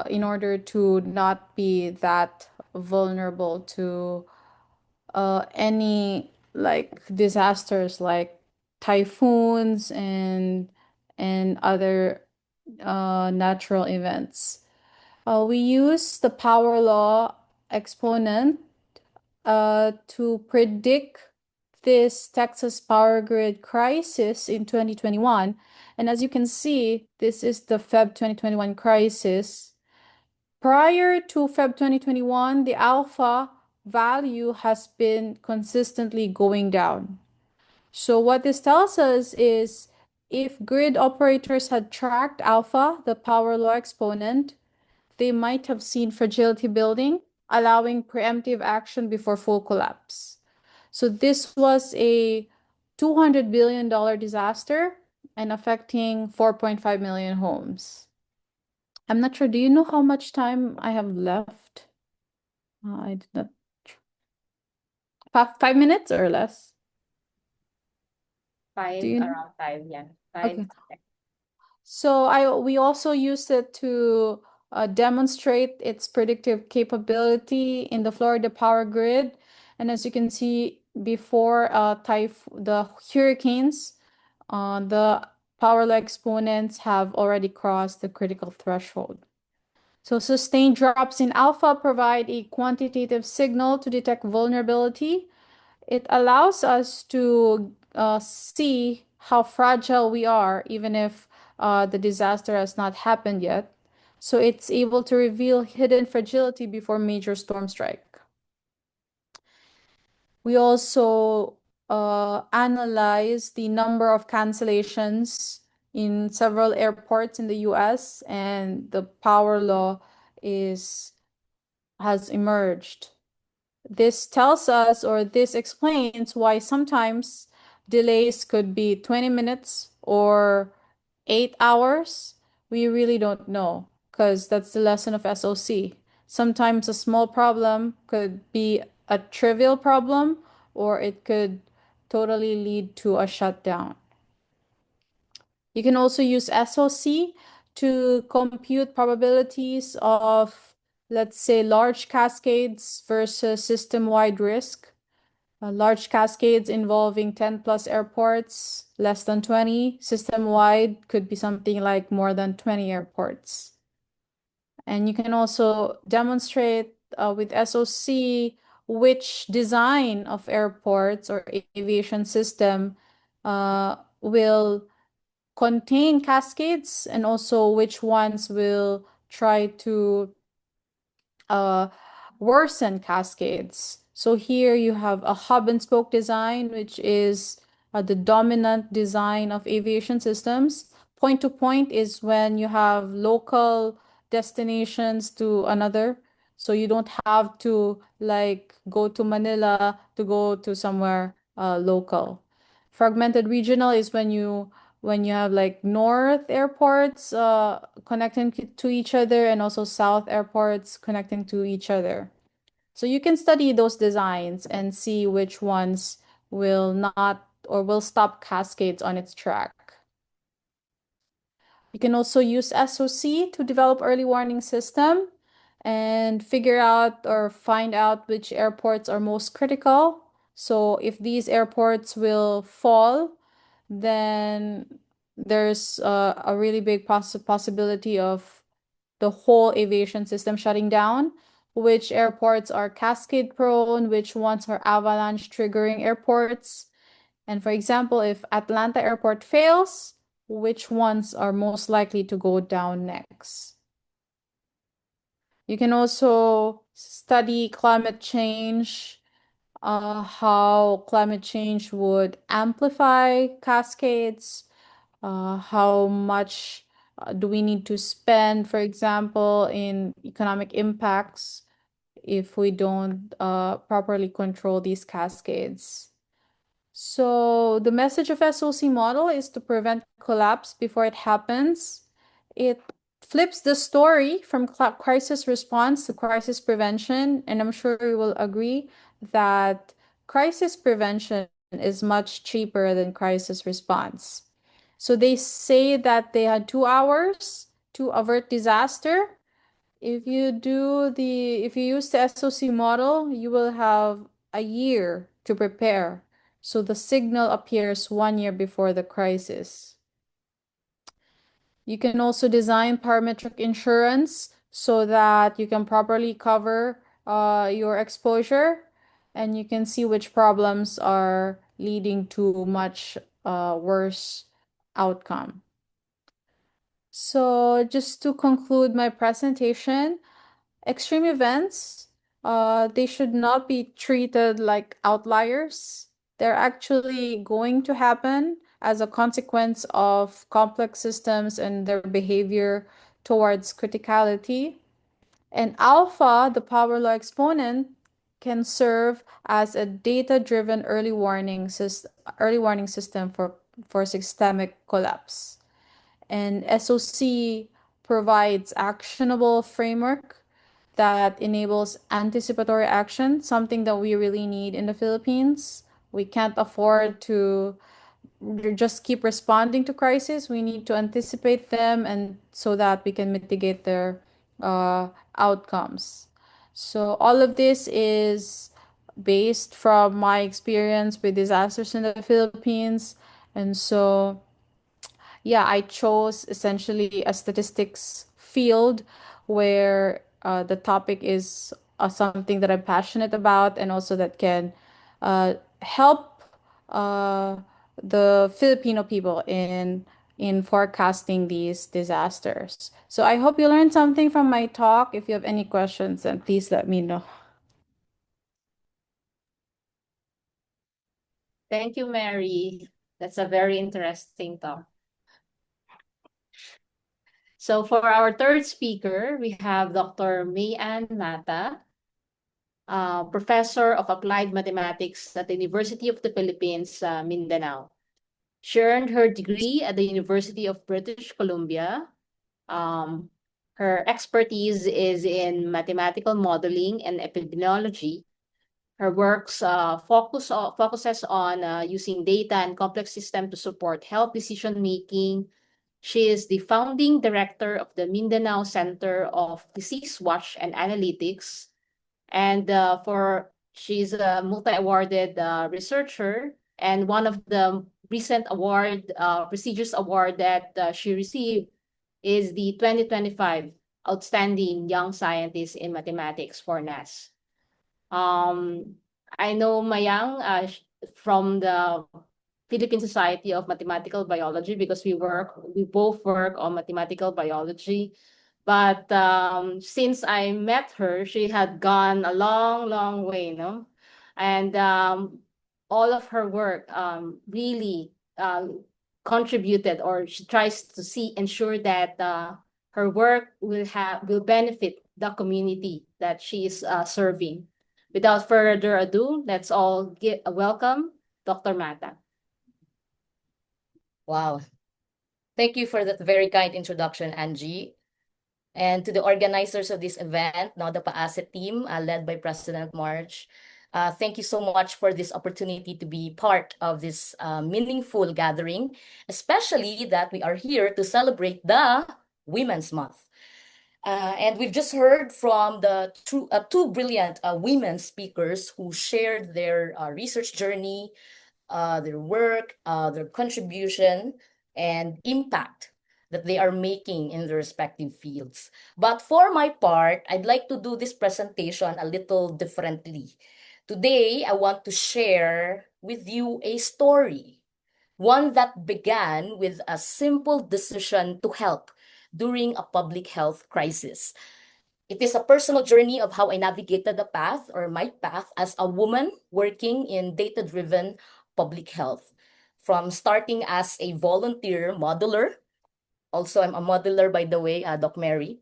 in order to not be that vulnerable to any like disasters like typhoons and other natural events. We use the power law exponent to predict this Texas power grid crisis in 2021. And as you can see, this is the Feb 2021 crisis. Prior to Feb 2021, the alpha value has been consistently going down. So what this tells us is if grid operators had tracked alpha, the power law exponent, they might have seen fragility building, allowing preemptive action before full collapse. So this was a $200 billion disaster and affecting 4.5 million homes. I'm not sure. Do you know how much time I have left? I did not. 5 minutes or less? Do you know? Around 5, yeah. 5. Okay. So we also used it to demonstrate its predictive capability in the Florida power grid. And as you can see, before the hurricanes, the power law exponents have already crossed the critical threshold. So sustained drops in alpha provide a quantitative signal to detect vulnerability. It allows us to see how fragile we are, even if the disaster has not happened yet. So it's able to reveal hidden fragility before major storm strike. We also analyze the number of cancellations in several airports in the US, and the power law has emerged. This tells us, or this explains why sometimes delays could be 20 minutes or 8 hours. We really don't know because that's the lesson of SOC. Sometimes a small problem could be a trivial problem, or it could totally lead to a shutdown. You can also use SOC to compute probabilities of, let's say, large cascades versus system-wide risk. Large cascades involving 10 plus airports, less than 20. System-wide could be something like more than 20 airports. And you can also demonstrate with SOC which design of airports or aviation system will contain cascades, and also which ones will try to worsen cascades. So here you have a hub and spoke design, which is the dominant design of aviation systems. Point to point is when you have local destinations to another. So you don't have to like go to Manila to go to somewhere local. Fragmented regional is when you have like north airports connecting to each other, and also south airports connecting to each other. So you can study those designs and see which ones will not or will stop cascades on its track. You can also use SOC to develop early warning system and figure out or find out which airports are most critical. So if these airports will fall, then there's a really big possibility of the whole aviation system shutting down. Which airports are cascade prone, which ones are avalanche triggering airports. And for example, if Atlanta Airport fails, which ones are most likely to go down next? You can also study climate change, how climate change would amplify cascades, how much do we need to spend, for example, in economic impacts if we don't properly control these cascades. So the message of SOC model is to prevent collapse before it happens. It flips the story from crisis response to crisis prevention, and I'm sure you will agree that crisis prevention is much cheaper than crisis response. So they say that they had 2 hours to avert disaster. If you use the SOC model, you will have a year to prepare. So the signal appears 1 year before the crisis. You can also design parametric insurance so that you can properly cover your exposure, and you can see which problems are leading to much worse outcome. So just to conclude my presentation, extreme events, they should not be treated like outliers. They're actually going to happen as a consequence of complex systems and their behavior towards criticality. And alpha, the power law exponent, can serve as a data-driven early warning system for systemic collapse. And SOC provides actionable framework that enables anticipatory action, something that we really need in the Philippines. We can't afford to just keep responding to crises. We need to anticipate them and so that we can mitigate their outcomes. So all of this is based from my experience with disasters in the Philippines. And so yeah, I chose essentially a statistics field where the topic is something that I'm passionate about and also that can help uh, the Filipino people in forecasting these disasters. So I hope you learned something from my talk. If you have any questions, then please let me know. Thank you, Mary. That's a very interesting talk. So for our third speaker, we have Dr. Mayan Mata, Professor of Applied Mathematics at the University of the Philippines, Mindanao. She earned her degree at the University of British Columbia. Her expertise is in mathematical modeling and epidemiology. Her works focuses on using data and complex systems to support health decision making. She is the founding director of the Mindanao Center of Disease Watch and Analytics, and she's a multi-awarded researcher, and one of the recent prestigious award that she received is the 2025 Outstanding Young Scientist in Mathematics for NAS. I know Mayang from the Philippine Society of Mathematical Biology because we both work on mathematical biology. But since I met her, she had gone a long, long way, no? And all of her work really contributed, or she tries to ensure that her work will benefit the community that she is serving. Without further ado, let's all welcome Dr. Mata. Wow. Thank you for that very kind introduction, Angie. And to the organizers of this event, now the PAASE team, led by President March, thank you so much for this opportunity to be part of this meaningful gathering, especially that we are here to celebrate the Women's Month. And we've just heard from the two brilliant women speakers who shared their research journey, their work, their contribution and impact that they are making in their respective fields. But for my part, I'd like to do this presentation a little differently. Today, I want to share with you a story, one that began with a simple decision to help during a public health crisis. It is a personal journey of how I navigated the path or my path as a woman working in data-driven public health. From starting as a volunteer modeler, also I'm a modeler by the way, Doc Mary,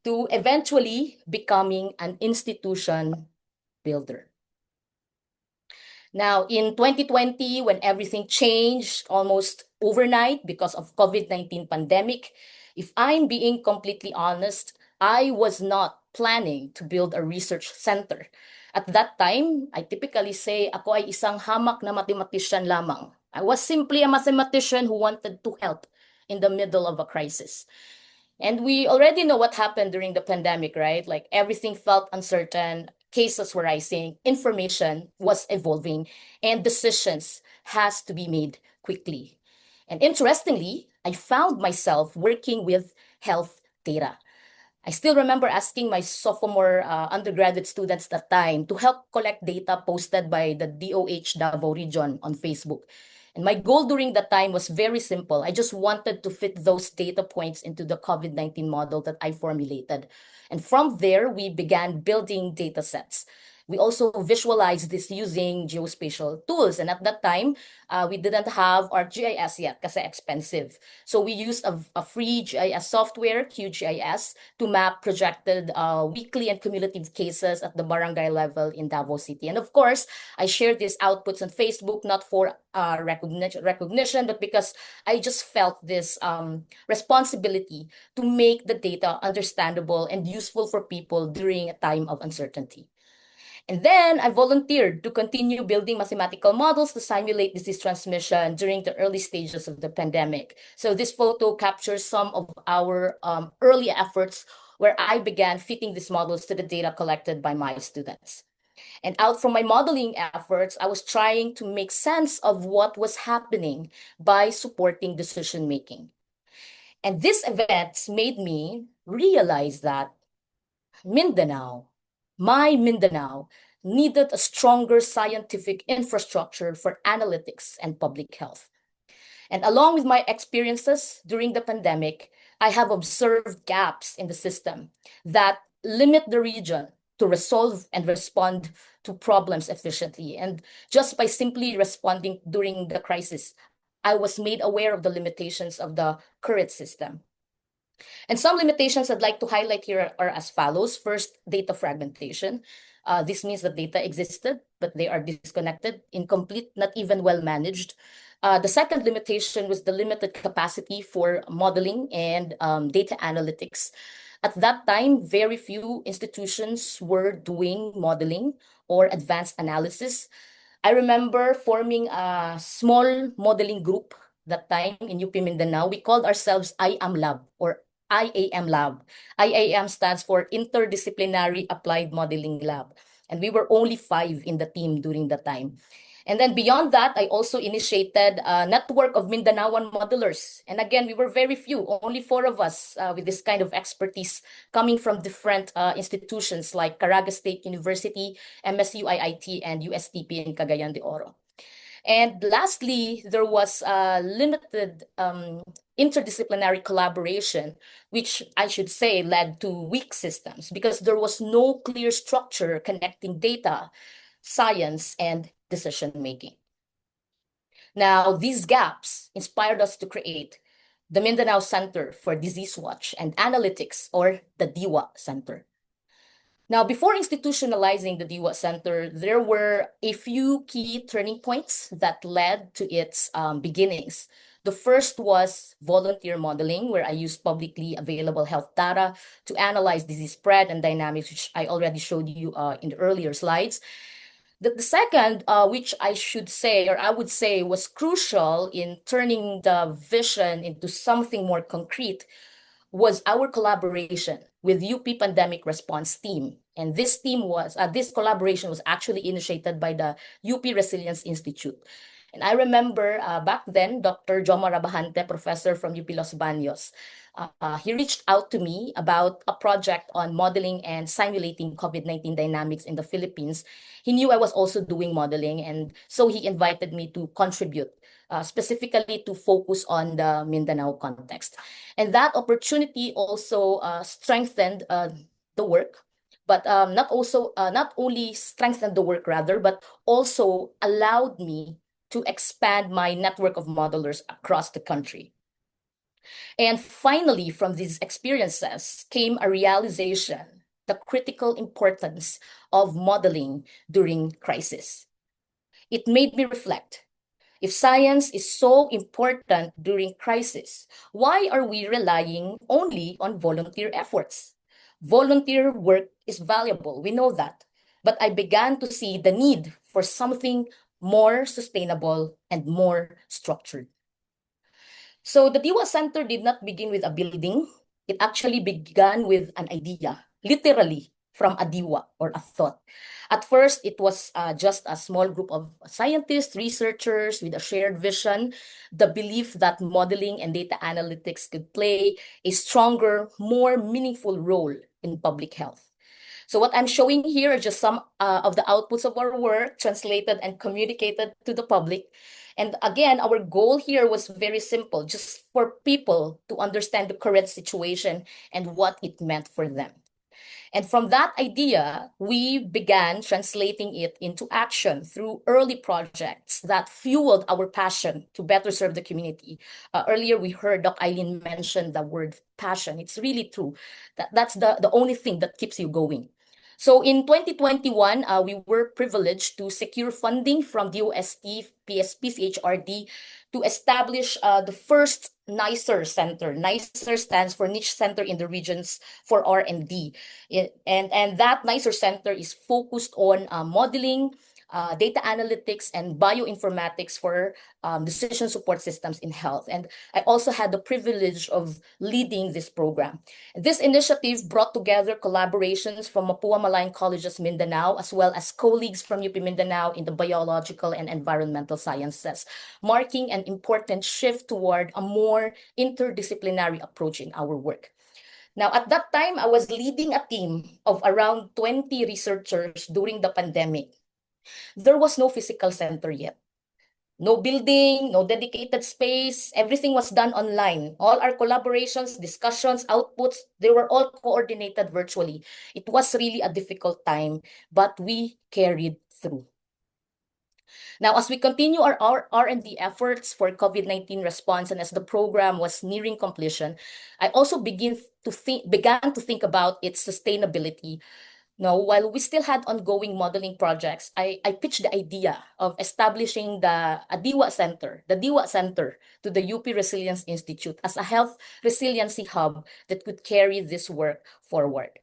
to eventually becoming an institution builder. Now, in 2020, when everything changed almost overnight because of COVID-19 pandemic, if I'm being completely honest, I was not planning to build a research center. At that time, I typically say, ako ay isang hamak na mathematician lamang. I was simply a mathematician who wanted to help in the middle of a crisis. And we already know what happened during the pandemic, right? Like everything felt uncertain, cases were rising, information was evolving, and decisions has to be made quickly. And interestingly, I found myself working with health data. I still remember asking my sophomore undergraduate students that time to help collect data posted by the DOH Davao region on Facebook. And my goal during that time was very simple. I just wanted to fit those data points into the COVID-19 model that I formulated. And from there, we began building data sets. We also visualized this using geospatial tools. And at that time, we didn't have our GIS yet kasi expensive. So we used a free GIS software, QGIS, to map projected weekly and cumulative cases at the barangay level in Davao City. And of course, I shared these outputs on Facebook, not for recognition, but because I just felt this responsibility to make the data understandable and useful for people during a time of uncertainty. And then I volunteered to continue building mathematical models to simulate disease transmission during the early stages of the pandemic. So this photo captures some of our early efforts where I began fitting these models to the data collected by my students. And out from my modeling efforts, I was trying to make sense of what was happening by supporting decision making. And these events made me realize that Mindanao, my Mindanao, needed a stronger scientific infrastructure for analytics and public health. And along with my experiences during the pandemic, I have observed gaps in the system that limit the region to resolve and respond to problems efficiently. And just by simply responding during the crisis, I was made aware of the limitations of the current system. And some limitations I'd like to highlight here are as follows. First, data fragmentation. This means that data existed, but they are disconnected, incomplete, not even well managed. The second limitation was the limited capacity for modeling and data analytics. At that time, very few institutions were doing modeling or advanced analysis. I remember forming a small modeling group that time in UP Mindanao. We called ourselves IAM Lab or IAM Lab. IAM stands for Interdisciplinary Applied Modeling Lab. And we were only 5 in the team during that time. And then beyond that, I also initiated a network of Mindanaoan modelers. And again, we were very few, only 4 of us with this kind of expertise coming from different institutions like Caraga State University, MSU IIT, and USTP in Cagayan de Oro. And lastly, there was limited interdisciplinary collaboration, which I should say led to weak systems because there was no clear structure connecting data, science, and decision-making. Now, these gaps inspired us to create the Mindanao Center for Disease Watch and Analytics, or the DIWA Center. Now, before institutionalizing the DIWA Center, there were a few key turning points that led to its beginnings. The first was volunteer modeling, where I used publicly available health data to analyze disease spread and dynamics, which I already showed you in the earlier slides. The second, which I should say, or I would say was crucial in turning the vision into something more concrete, was our collaboration with UP Pandemic Response Team. And this collaboration was actually initiated by the UP Resilience Institute. And I remember back then, Dr. Joma Rabahante, professor from UP Los Baños, he reached out to me about a project on modeling and simulating COVID-19 dynamics in the Philippines. He knew I was also doing modeling, and so he invited me to contribute, specifically to focus on the Mindanao context. And that opportunity also strengthened the work, but not only strengthened the work rather, but also allowed me to expand my network of modelers across the country. And finally, from these experiences came a realization, the critical importance of modeling during crisis. It made me reflect. If science is so important during crisis, why are we relying only on volunteer efforts? Volunteer work is valuable, we know that. But I began to see the need for something more sustainable and more structured. So the Diwa Center did not begin with a building. It actually began with an idea, literally from a diwa or a thought. At first, it was just a small group of scientists, researchers with a shared vision, the belief that modeling and data analytics could play a stronger, more meaningful role in public health. So what I'm showing here are just some of the outputs of our work translated and communicated to the public. And again, our goal here was very simple, just for people to understand the current situation and what it meant for them. And from that idea, we began translating it into action through early projects that fueled our passion to better serve the community. Earlier, we heard Doc Aileen mention the word passion. It's really true. That's the only thing that keeps you going. So in 2021, we were privileged to secure funding from DOST, PCHRD, to establish the first NICER Center. NICER stands for Niche Center in the Regions for R&D. And that NICER Center is focused on modeling, data analytics, and bioinformatics for decision support systems in health. And I also had the privilege of leading this program. This initiative brought together collaborations from Mapua Malayan Colleges Mindanao, as well as colleagues from UP Mindanao in the biological and environmental sciences, marking an important shift toward a more interdisciplinary approach in our work. Now, at that time, I was leading a team of around 20 researchers during the pandemic. There was no physical center yet. No building, no dedicated space, everything was done online. All our collaborations, discussions, outputs, they were all coordinated virtually. It was really a difficult time, but we carried through. Now, as we continue our R&D efforts for COVID-19 response, and as the program was nearing completion, I also began to think about its sustainability. Now, while we still had ongoing modeling projects, I pitched the idea of establishing the DIWA Center to the UP Resilience Institute as a health resiliency hub that could carry this work forward.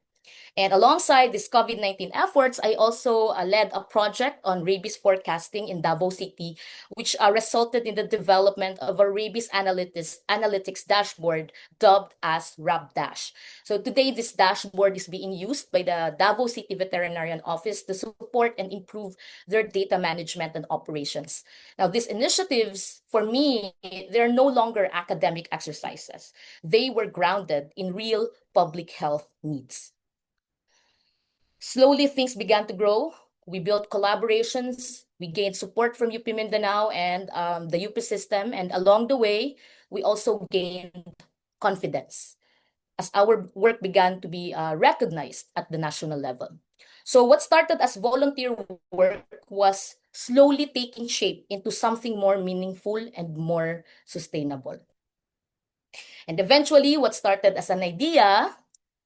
And alongside these COVID-19 efforts, I also led a project on rabies forecasting in Davao City, which resulted in the development of a rabies analytics dashboard dubbed as RabDash. So today, this dashboard is being used by the Davao City Veterinarian Office to support and improve their data management and operations. Now, these initiatives, for me, they're no longer academic exercises. They were grounded in real public health needs. Slowly, things began to grow. We built collaborations. We gained support from UP Mindanao and the UP system. And along the way, we also gained confidence as our work began to be recognized at the national level. So what started as volunteer work was slowly taking shape into something more meaningful and more sustainable. And eventually, what started as an idea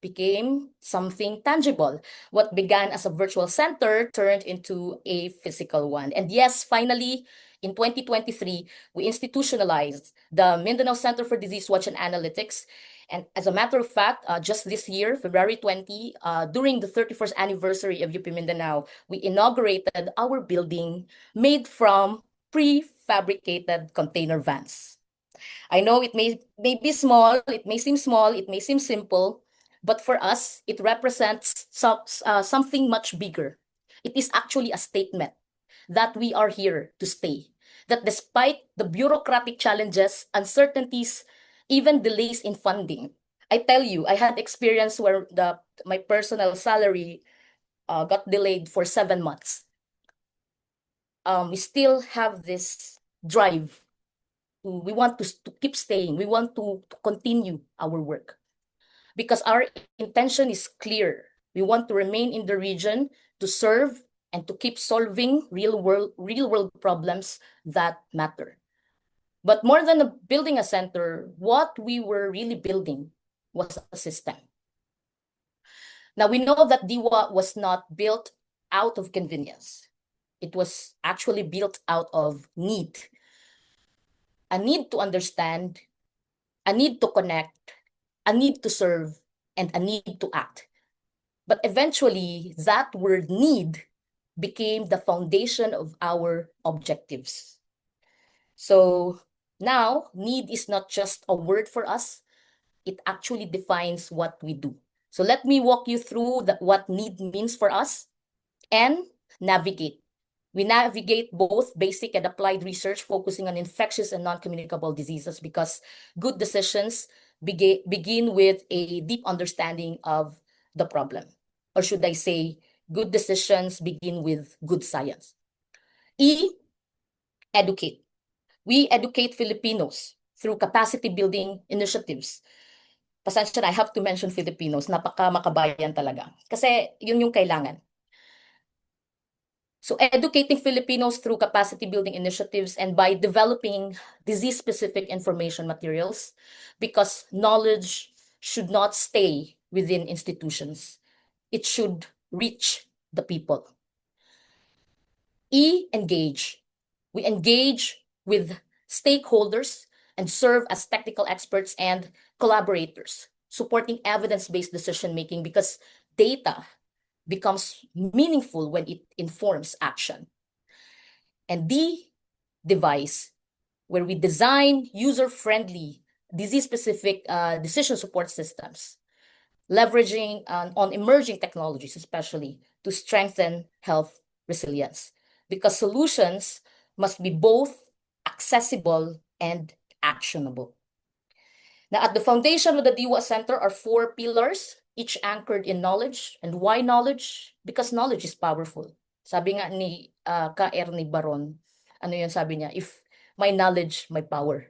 became something tangible. What began as a virtual center turned into a physical one. And yes, finally, in 2023, we institutionalized the Mindanao Center for Disease Watch and Analytics. And as a matter of fact, just this year, February 20, during the 31st anniversary of UP Mindanao, we inaugurated our building made from prefabricated container vans. I know it may be small, it may seem small, it may seem simple, but for us, it represents something much bigger. It is actually a statement that we are here to stay, that despite the bureaucratic challenges, uncertainties, even delays in funding, I tell you, I had experience where my personal salary got delayed for 7 months. We still have this drive. We want to keep staying. We want to continue our work because our intention is clear. We want to remain in the region to serve and to keep solving real world problems that matter. But more than building a center, what we were really building was a system. Now we know that DIWA was not built out of convenience. It was actually built out of need. A need to understand, a need to connect, a need to serve, and a need to act. But eventually, that word need became the foundation of our objectives. So now, need is not just a word for us, it actually defines what we do. So let me walk you through what need means for us and navigate. We navigate both basic and applied research focusing on infectious and non-communicable diseases because good decisions begin with a deep understanding of the problem. Or should I say, good decisions begin with good science. E, educate. We educate Filipinos through capacity building initiatives. Pasensya na, I have to mention Filipinos, napaka-makabayan talaga. Kasi yun yung kailangan. So educating Filipinos through capacity building initiatives and by developing disease-specific information materials because knowledge should not stay within institutions. It should reach the people. E, engage. We engage with stakeholders and serve as technical experts and collaborators, supporting evidence-based decision-making because data becomes meaningful when it informs action. And D, device, where we design user-friendly, disease-specific decision support systems, leveraging on emerging technologies, especially to strengthen health resilience. Because solutions must be both accessible and actionable. Now, at the foundation of the DIWA Center are 4 pillars, each anchored in knowledge. And why knowledge? Because knowledge is powerful. Sabi nga ni Ka Ernie Baron, ano yun sabi niya? If my knowledge, my power.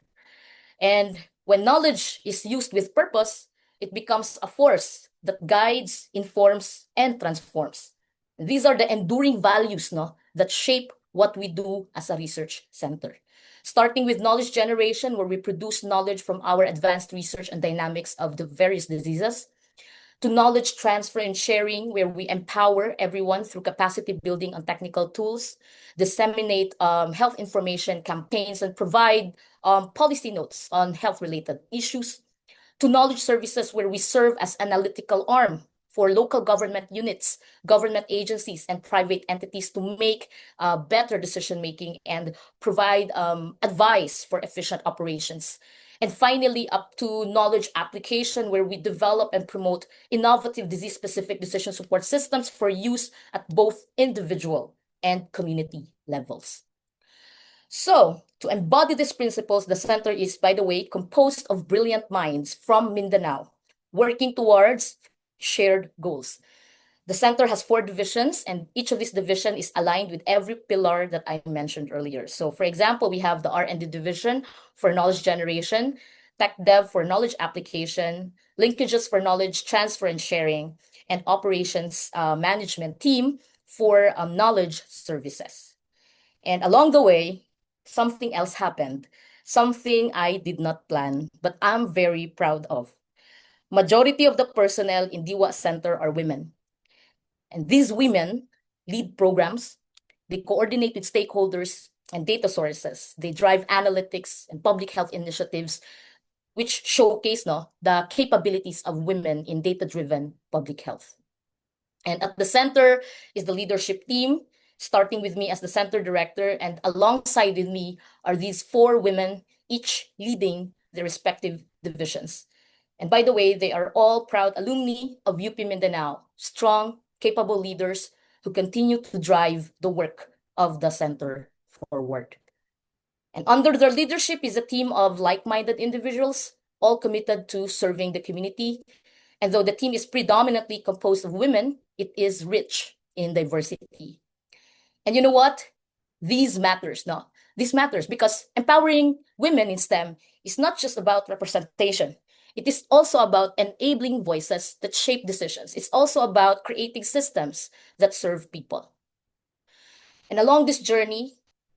And when knowledge is used with purpose, it becomes a force that guides, informs, and transforms. These are the enduring values that shape what we do as a research center. Starting with knowledge generation, where we produce knowledge from our advanced research and dynamics of the various diseases, to knowledge transfer and sharing, where we empower everyone through capacity building on technical tools, disseminate health information campaigns, and provide policy notes on health-related issues, to knowledge services, where we serve as analytical arm for local government units, government agencies, and private entities to make better decision-making and provide advice for efficient operations. And finally, up to knowledge application, where we develop and promote innovative disease-specific decision support systems for use at both individual and community levels. So, to embody these principles, the center is, by the way, composed of brilliant minds from Mindanao, working towards shared goals. The center has 4 divisions, and each of these divisions is aligned with every pillar that I mentioned earlier. So, for example, we have the R&D division for knowledge generation, tech dev for knowledge application, linkages for knowledge transfer and sharing, and operations management team for knowledge services. And along the way, something else happened, something I did not plan, but I'm very proud of. Majority of the personnel in DIWA Center are women. And these women lead programs, they coordinate with stakeholders and data sources, they drive analytics and public health initiatives, which showcase the capabilities of women in data-driven public health. And at the center is the leadership team, starting with me as the center director, and alongside with me are these 4 women, each leading their respective divisions. And by the way, they are all proud alumni of UP Mindanao, strong, capable leaders who continue to drive the work of the center forward. And under their leadership is a team of like-minded individuals, all committed to serving the community. And though the team is predominantly composed of women, it is rich in diversity. And you know what? This matters because empowering women in STEM is not just about representation. It is also about enabling voices that shape decisions. It's also about creating systems that serve people. And along this journey,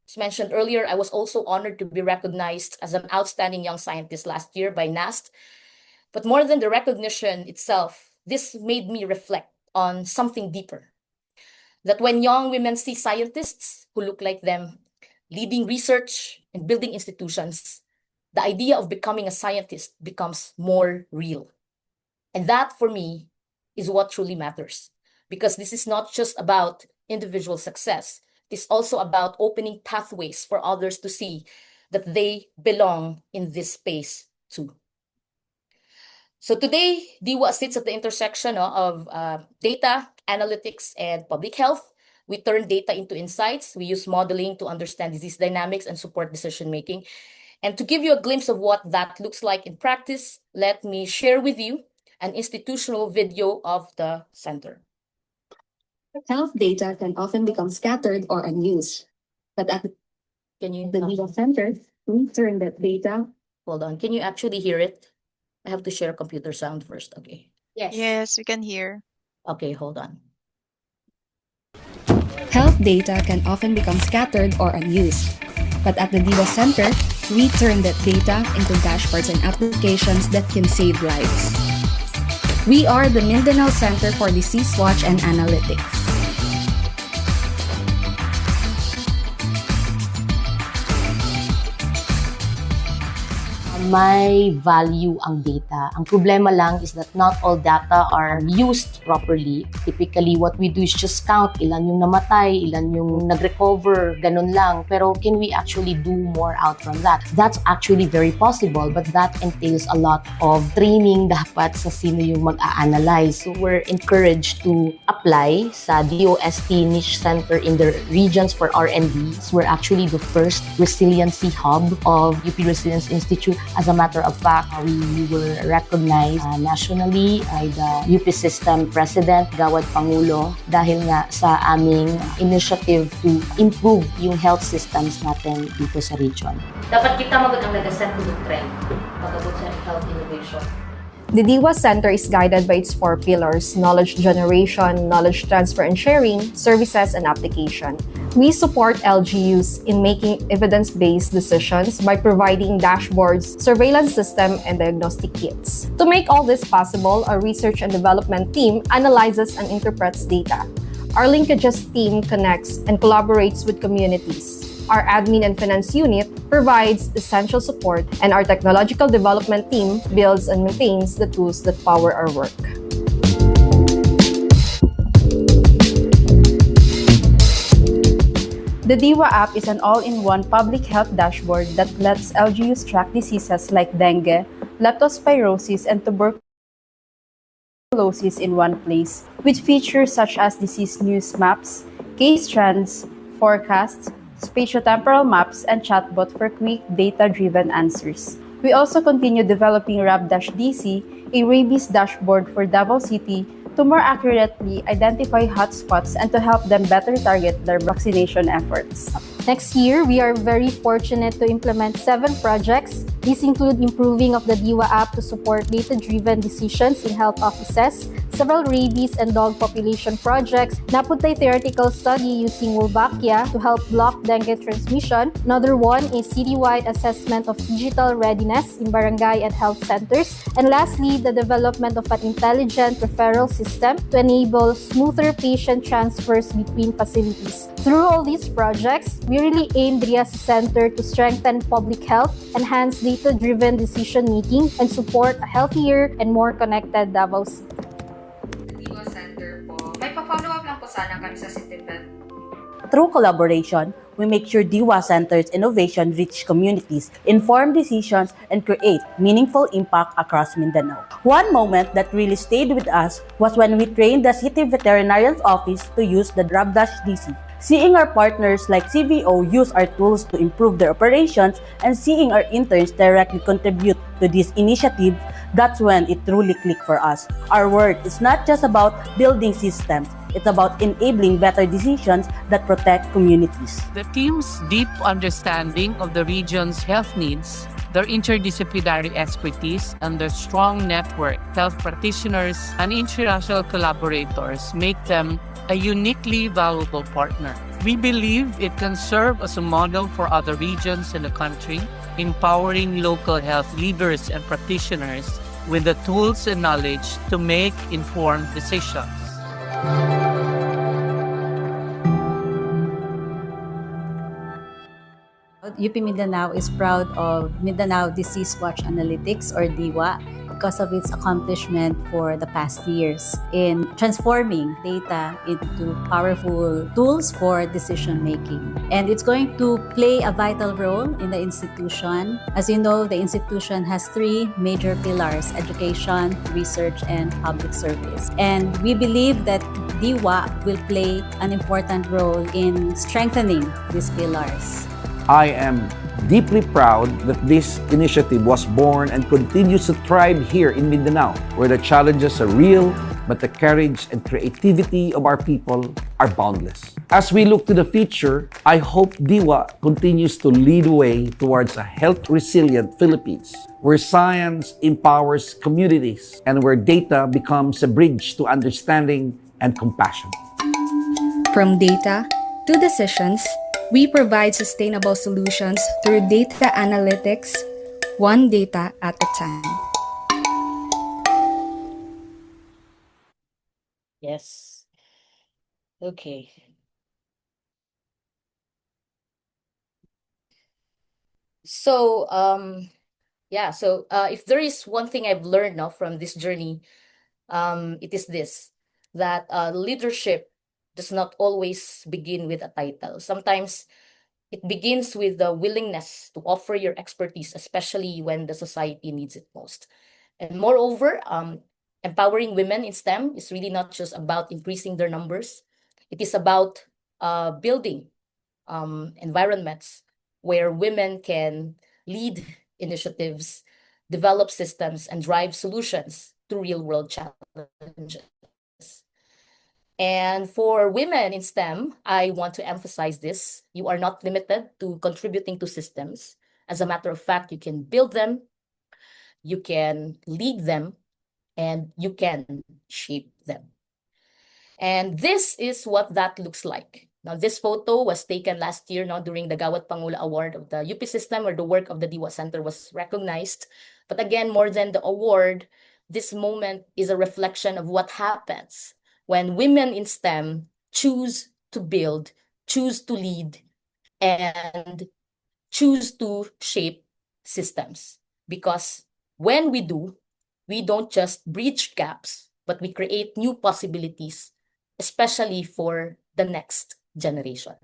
as mentioned earlier, I was also honored to be recognized as an outstanding young scientist last year by NAST. But more than the recognition itself, this made me reflect on something deeper. That when young women see scientists who look like them, leading research and building institutions, the idea of becoming a scientist becomes more real. And that, for me, is what truly matters. Because this is not just about individual success. It is also about opening pathways for others to see that they belong in this space too. So today, DIWA sits at the intersection of data, analytics, and public health. We turn data into insights. We use modeling to understand disease dynamics and support decision-making. And to give you a glimpse of what that looks like in practice, let me share with you an institutional video of the center. Health data can often become scattered or unused, but at the DIWA Center, we turn that data. Hold on, can you actually hear it? I have to share computer sound first, okay. Yes, we can hear. Okay, hold on. Health data can often become scattered or unused, but at the DIWA Center, we turn that data into dashboards and applications that can save lives. We are the Mindanao Center for Disease Watch and Analytics. May value ang data. Ang problema lang is that not all data are used properly. Typically, what we do is just count ilan yung namatay, ilan yung nag-recover, ganun lang. Pero can we actually do more out from that? That's actually very possible, but that entails a lot of training dapat sa sino yung mag-a-analyze. So we're encouraged to apply sa DOST Niche Center in the regions for R&D. So we're actually the first resiliency hub of UP Resilience Institute. As a matter of fact, we were recognized nationally by the UP System President, Gawad Pangulo, dahil nga sa aming initiative to improve yung health systems natin dito sa region. Dapat kita magod ang nag-set to the trend pagabot sa health innovation. The DIWA Center is guided by its 4 pillars: knowledge generation, knowledge transfer and sharing, services, and application. We support LGUs in making evidence-based decisions by providing dashboards, surveillance system, and diagnostic kits. To make all this possible, our research and development team analyzes and interprets data. Our linkages team connects and collaborates with communities. Our admin and finance unit provides essential support, and our technological development team builds and maintains the tools that power our work. The DIWA app is an all-in-one public health dashboard that lets LGUs track diseases like dengue, leptospirosis, and tuberculosis in one place, with features such as disease news maps, case trends, forecasts, spatiotemporal maps, and chatbot for quick, data-driven answers. We also continue developing RAB-DC, a rabies dashboard for Davao City, to more accurately identify hotspots and to help them better target their vaccination efforts. Next year, we are very fortunate to implement 7 projects. These include improving of the DIWA app to support data-driven decisions in health offices, several rabies and dog population projects, Napuntay theoretical study using Wolbachia to help block dengue transmission. Another one is citywide assessment of digital readiness in barangay and health centers. And lastly, the development of an intelligent referral system to enable smoother patient transfers between facilities. Through all these projects, we really aim DIAS Center to strengthen public health, enhance data-driven decision-making, and support a healthier and more connected Davao City. DIWA Center po, may pa-follow up lang po sana kami sa CityFed. Through collaboration, we make sure DIWA Center's innovation reach communities, inform decisions, and create meaningful impact across Mindanao. One moment that really stayed with us was when we trained the City Veterinarian's Office to use the RAB-DC. Seeing our partners like CVO use our tools to improve their operations and seeing our interns directly contribute to these initiatives, that's when it truly clicked for us. Our work is not just about building systems, it's about enabling better decisions that protect communities. The team's deep understanding of the region's health needs, their interdisciplinary expertise, and their strong network, health practitioners, and international collaborators make them a uniquely valuable partner. We believe it can serve as a model for other regions in the country, empowering local health leaders and practitioners with the tools and knowledge to make informed decisions. UP Mindanao is proud of Mindanao Disease Watch Analytics, or DIWA, because of its accomplishment for the past years in transforming data into powerful tools for decision making. And it's going to play a vital role in the institution. As you know, the institution has three major pillars: education, research, and public service. And we believe that DIWA will play an important role in strengthening these pillars. I am deeply proud that this initiative was born and continues to thrive here in Mindanao, where the challenges are real, but the courage and creativity of our people are boundless. As we look to the future, I hope DIWA continues to lead the way towards a health-resilient Philippines, where science empowers communities and where data becomes a bridge to understanding and compassion. From data to decisions, we provide sustainable solutions through data analytics, one data at a time. Yes. Okay. So, if there is one thing I've learned now from this journey, it is this, that leadership does not always begin with a title. Sometimes it begins with the willingness to offer your expertise, especially when the society needs it most. And moreover, empowering women in STEM is really not just about increasing their numbers. It is about building environments where women can lead initiatives, develop systems, and drive solutions to real-world challenges. And for women in STEM, I want to emphasize this. You are not limited to contributing to systems. As a matter of fact, you can build them, you can lead them, and you can shape them. And this is what that looks like. Now, this photo was taken last year during the Gawad Pangula Award of the UP system, where the work of the DIWA Center was recognized. But again, more than the award, this moment is a reflection of what happens when women in STEM choose to build, choose to lead, and choose to shape systems. Because when we do, we don't just bridge gaps, but we create new possibilities, especially for the next generation.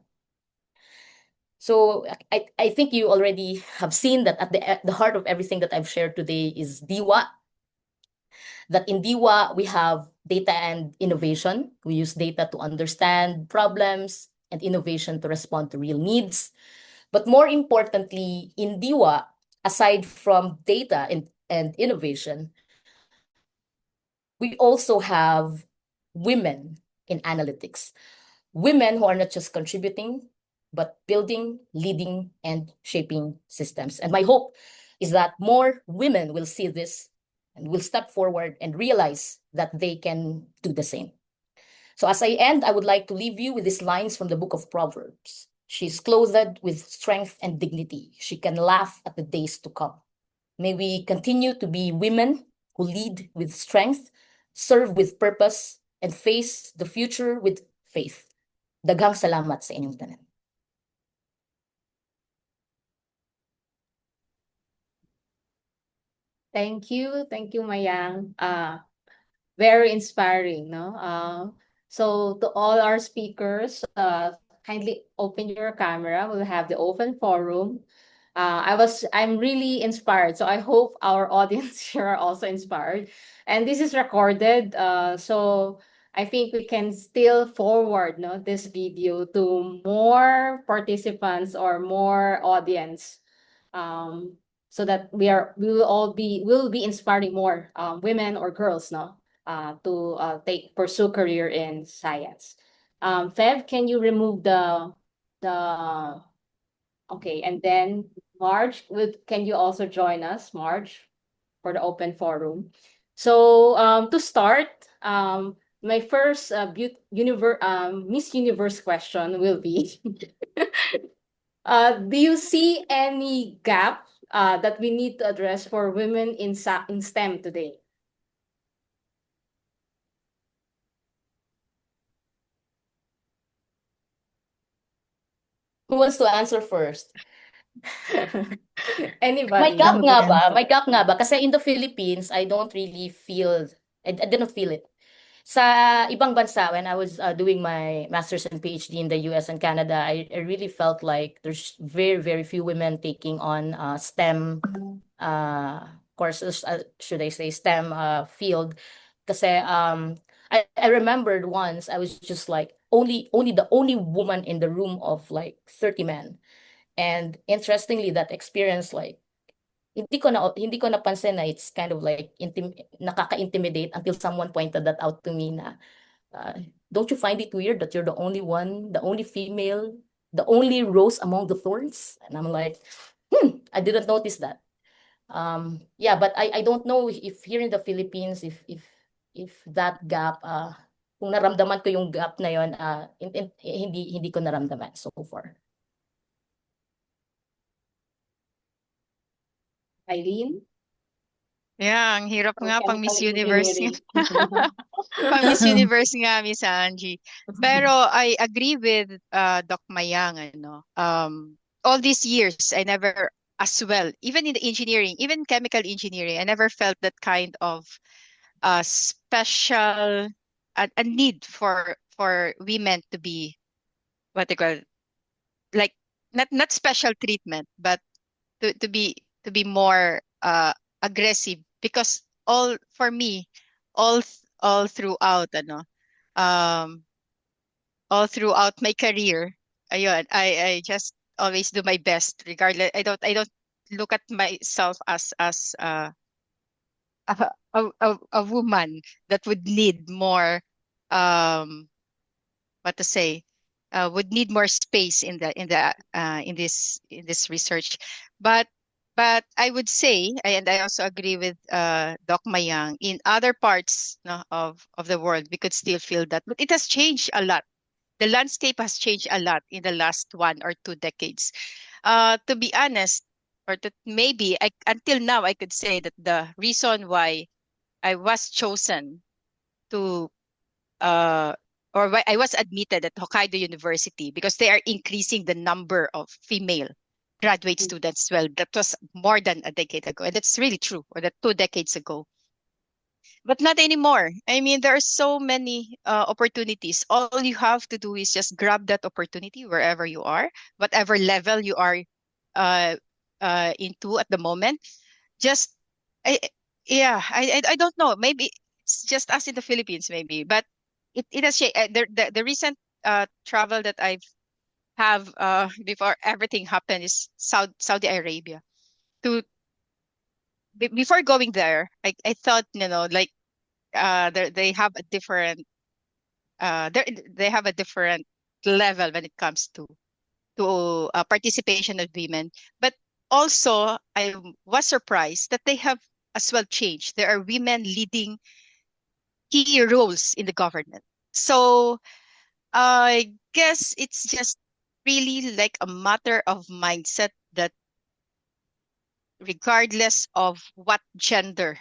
So I think you already have seen that at the heart of everything that I've shared today is DIWA. That in DIWA, we have data and innovation. We use data to understand problems and innovation to respond to real needs. But more importantly, in DIWA, aside from data and innovation, we also have women in analytics. Women who are not just contributing, but building, leading, and shaping systems. And my hope is that more women will see this and will step forward and realize that they can do the same. So as I end, I would like to leave you with these lines from the book of Proverbs. She's clothed with strength and dignity. She can laugh at the days to come. May we continue to be women who lead with strength, serve with purpose, and face the future with faith. Daghang salamat sa inyong tanan. Thank you, Mayang. Very inspiring, no? So to all our speakers, kindly open your camera. We'll have the open forum. I'm really inspired. So I hope our audience here are also inspired. And this is recorded. So I think we can still forward this video to more participants or more audience, so that we'll be inspiring more women or girls to pursue career in science. Fev, can you remove the okay, and then Marge, can you also join us, Marge, for the open forum? So to start, my first Miss Universe question will be, do you see any gap that we need to address for women in STEM today? Who wants to answer first? Anybody? May gap nga ba? Kasi in the Philippines, I don't really feel, I did not feel it. Sa ibang bansa, when I was doing my master's and PhD in the US and Canada, I really felt like there's very, very few women taking on STEM courses, should I say STEM field. Kasi I remembered once I was just like the only woman in the room of like 30 men. And interestingly, that experience, like, hindi ko napansin na it's kind of like nakaka-intimidate until someone pointed that out to me na, don't you find it weird that you're the only one, the only female, the only rose among the thorns? And I'm like, I didn't notice that. Yeah, but I don't know if here in the Philippines, if that gap, kung naramdaman ko yung gap na yon, hindi ko naramdaman so far. Aileen? Yeah, ang hirap nga pang Miss Universe nga. Engineering. Pang Miss Universe nga, Miss Angie. Pero I agree with Doc Mayang, all these years, I never, as well, even in the engineering, even chemical engineering, I never felt that kind of special, a need for women to be, what they call, like, not special treatment, but to be more aggressive, because for me, all throughout all throughout my career, ayun, I just always do my best regardless. I don't look at myself as a woman that would need more, what to say, would need more space in this research. But I would say, and I also agree with Doc Mayang, in other parts of the world, we could still feel that. But it has changed a lot. The landscape has changed a lot in the last 1 or 2 decades. To be honest, or maybe until now, I could say that the reason why I was chosen to or why I was admitted at Hokkaido University, because they are increasing the number of female graduate students. Well, that was more than a decade ago, and that's really true, or that 2 decades ago. But not anymore. I mean, there are so many opportunities. All you have to do is just grab that opportunity wherever you are, whatever level you are into at the moment. Just, I don't know. Maybe it's just us in the Philippines, maybe, but it has changed. The recent travel that I have before everything happened is Saudi Arabia. Before going there, I thought, like, they have a different they have a different level when it comes to participation of women. But also, I was surprised that they have as well changed. There are women leading key roles in the government. So I guess it's just really like a matter of mindset, that regardless of what gender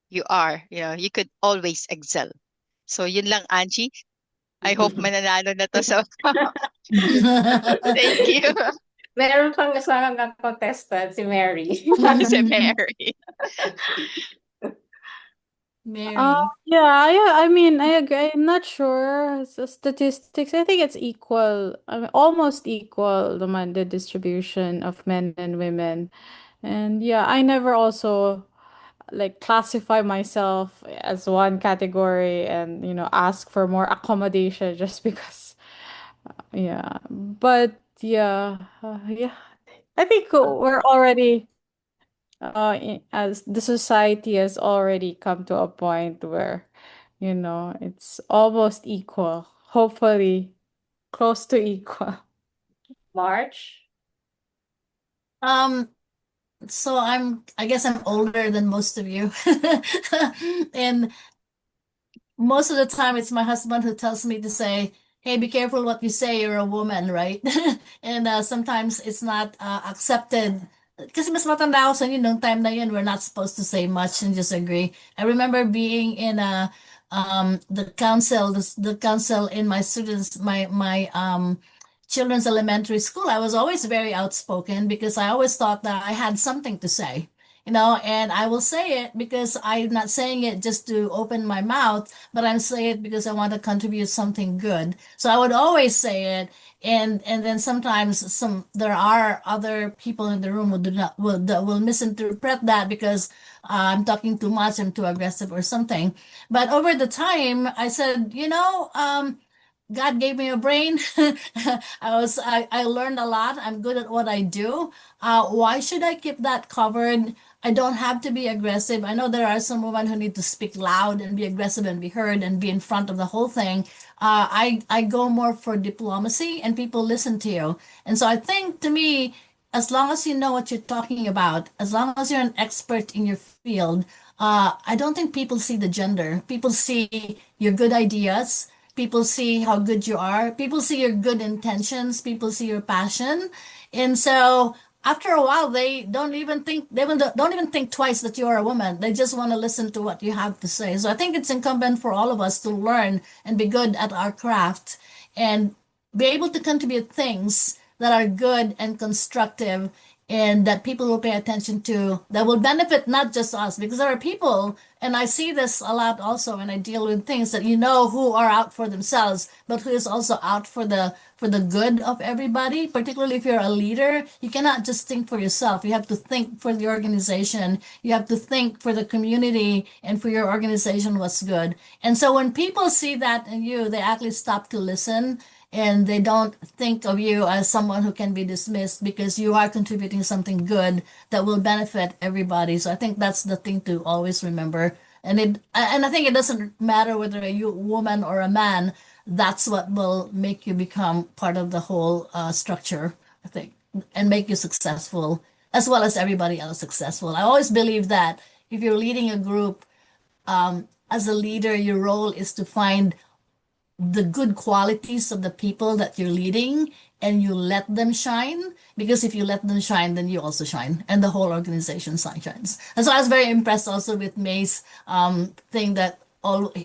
you are, you could always excel. So yun lang, Angie. I hope mananalo na to sa Thank you. Meron pang kasama ng contestant, si Mary. Si Mary. Yeah, I mean, I agree. I'm not sure. Statistics, I think it's equal. I mean, almost equal, the distribution of men and women. And yeah, I never also like classify myself as one category and ask for more accommodation just because yeah. But yeah, yeah. I think we're already as the society has already come to a point where it's almost equal, hopefully close to equal. March? So I guess I'm older than most of you. And most of the time it's my husband who tells me to say, hey, be careful what you say, you're a woman, right? And sometimes it's not accepted. Kasi mas matanda ako sa inyo nung time na yun, we're not supposed to say much and just agree. I remember being in the council in my students, my children's elementary school. I was always very outspoken because I always thought that I had something to say. And I will say it because I'm not saying it just to open my mouth, but I'm saying it because I want to contribute something good. So I would always say it, and then sometimes there are other people in the room who do not will misinterpret that because I'm talking too much, I'm too aggressive or something. But over the time, I said, God gave me a brain. I learned a lot. I'm good at what I do. Why should I keep that covered? I don't have to be aggressive. I know there are some women who need to speak loud and be aggressive and be heard and be in front of the whole thing. I go more for diplomacy and people listen to you. And so I think to me, as long as you know what you're talking about, as long as you're an expert in your field, I don't think people see the gender. People see your good ideas. People see how good you are. People see your good intentions. People see your passion. And so after a while, they don't even think twice that you are a woman. They just want to listen to what you have to say. So I think it's incumbent for all of us to learn and be good at our craft and be able to contribute things that are good and constructive and that people will pay attention to that will benefit not just us because there are people, and I see this a lot also when I deal with things that who are out for themselves but who is also out for the good of everybody. Particularly if you're a leader, you cannot just think for yourself. You have to think for the organization. You have to think for the community and for your organization what's good. And so when people see that in you, they actually stop to listen and they don't think of you as someone who can be dismissed because you are contributing something good that will benefit everybody. So I think that's the thing to always remember. And I think it doesn't matter whether you're a woman or a man. That's what will make you become part of the whole structure, I think, and make you successful as well as everybody else successful. I always believe that if you're leading a group, as a leader, your role is to find the good qualities of the people that you're leading and you let them shine, because if you let them shine then you also shine and the whole organization shines. And so I was very impressed also with May's thing that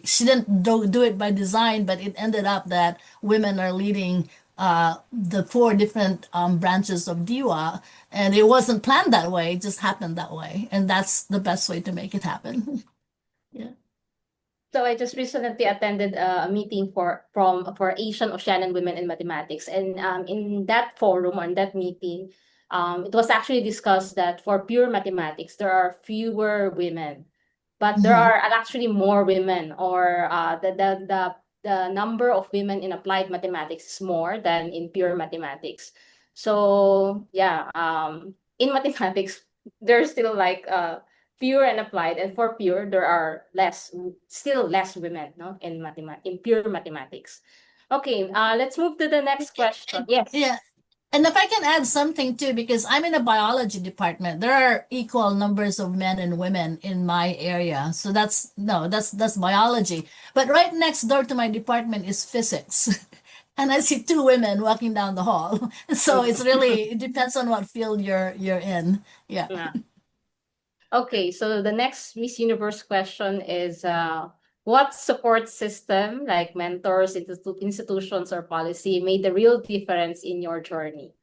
she didn't do it by design, but it ended up that women are leading the four different branches of DIWA, and it wasn't planned that way, it just happened that way, and that's the best way to make it happen. Yeah. So I just recently attended a meeting for Asian Oceanian women in mathematics, and in that forum, on that meeting, it was actually discussed that for pure mathematics there are fewer women, but there are actually more women, or the number of women in applied mathematics is more than in pure mathematics. So yeah, in mathematics there's still like pure and applied, and for pure there are still less women, no, in pure mathematics. Okay, let's move to the next question. Yes. Yeah. And if I can add something too, because I'm in a biology department, there are equal numbers of men and women in my area. So that's biology. But right next door to my department is physics. And I see two women walking down the hall. So it depends on what field you're in. Yeah. Okay, so the next Miss Universe question is what support system, like mentors, institutions, or policy, made the real difference in your journey?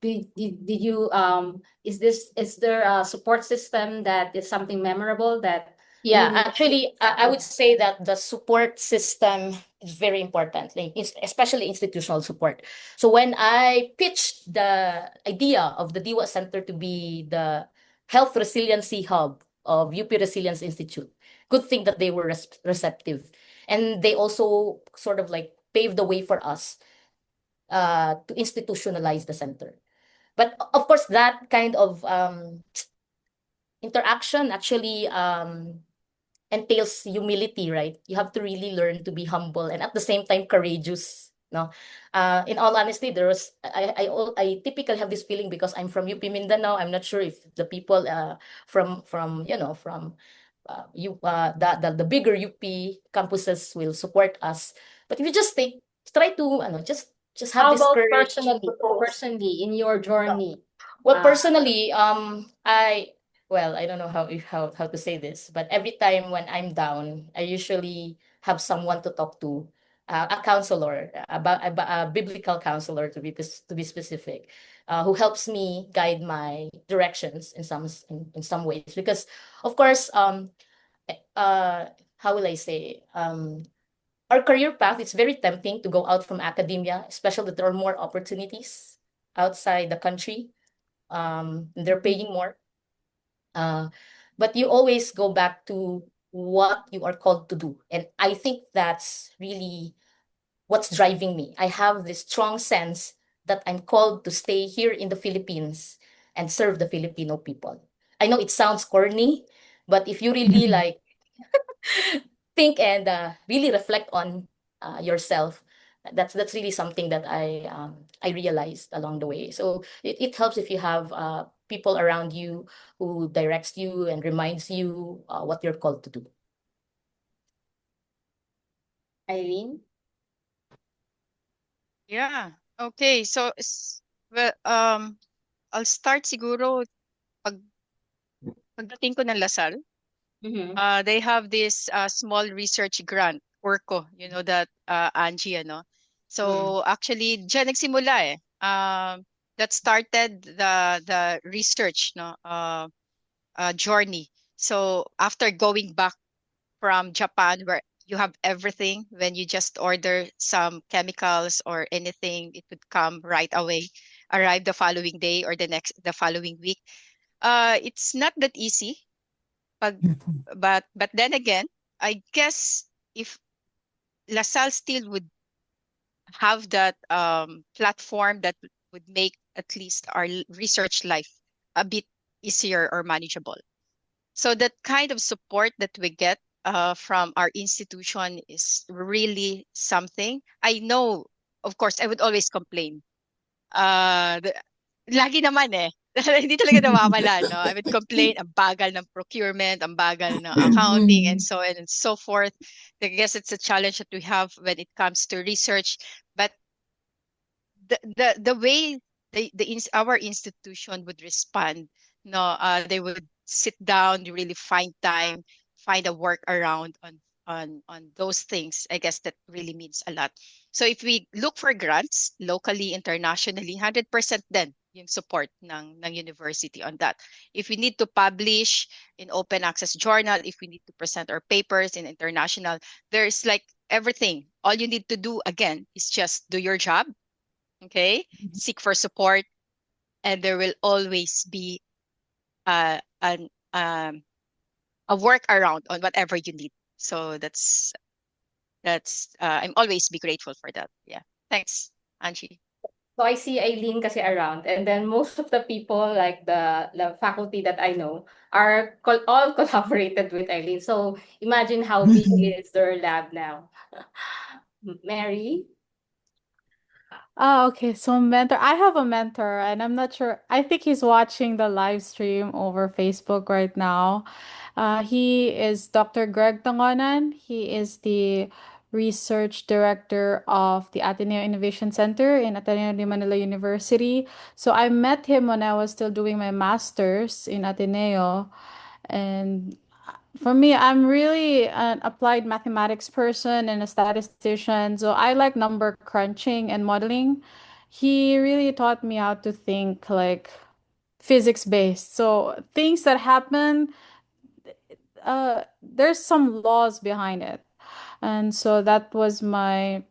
Did you is there a support system that is something memorable that Yeah, really. actually, I would say that the support system is very important, like especially institutional support. So when I pitched the idea of the DIWA Center to be the health resiliency hub of UP Resilience Institute, good thing that they were receptive. And they also sort of like paved the way for us to institutionalize the center. But of course, that kind of interaction actually entails humility, right? You have to really learn to be humble and at the same time courageous. No, in all honesty, there was I typically have this feeling because I'm from UP Mindanao. I'm not sure if the people from from the bigger UP campuses will support us. But if you just try to just have How this about courage to propose. personally in your journey? Well, personally, I don't know how to say this, but every time when I'm down, I usually have someone to talk to, a counselor, a biblical counselor to be specific, who helps me guide my directions in some ways. Because, of course, how will I say, our career path is very tempting to go out from academia, especially that there are more opportunities outside the country. They're paying more. But you always go back to what you are called to do. And I think that's really what's driving me. I have this strong sense that I'm called to stay here in the Philippines and serve the Filipino people. I know it sounds corny, but if you really like think and really reflect on yourself, that's really something that I realized along the way. So it helps if you have people around you who directs you and reminds you what you're called to do. Aileen? Yeah. Okay. So, well, I'll start siguro pag pagdating ko ng Lasal. They have this small research grant, Orco, you know that, Angie, ano? So actually, diyan nagsimula eh. That started the research, no, journey. So after going back from Japan, where you have everything, when you just order some chemicals or anything, it would come right away, arrive the following day or the following week. It's not that easy. Pag, but then again, I guess if LaSalle still would have that platform that would make at least our research life a bit easier or manageable. So that kind of support that we get from our institution is really something. I know, of course, I would always complain. Lagi naman eh. Hindi talaga nawawala, no? I would complain, ang bagal ng procurement, ang bagal ng accounting, and so on and so forth. I guess it's a challenge that we have when it comes to research. But the way our institution would respond, no, they would sit down, really find time, find a workaround on those things. I guess that really means a lot. So if we look for grants locally, internationally, 100% then yung support ng university on that. If we need to publish in open access journal, if we need to present our papers in international, there's like everything. All you need to do again is just do your job, okay? Seek for support, and there will always be a workaround on whatever you need. So that's I'm always be grateful for that. Yeah. Thanks, Angie. So I see Aileen kasi around, and then most of the people, like the faculty that I know, are all collaborated with Aileen. So imagine how big is their lab now. Mary? Oh, okay. So mentor, I have a mentor, and I'm not sure. I think he's watching the live stream over Facebook right now. He is Dr. Greg Tangonan. He is the research director of the Ateneo Innovation Center in Ateneo de Manila University. So I met him when I was still doing my master's in Ateneo, and for me, I'm really an applied mathematics person and a statistician, so I like number crunching and modeling. He really taught me how to think like physics based. So things that happen, there's some laws behind it. And so that was my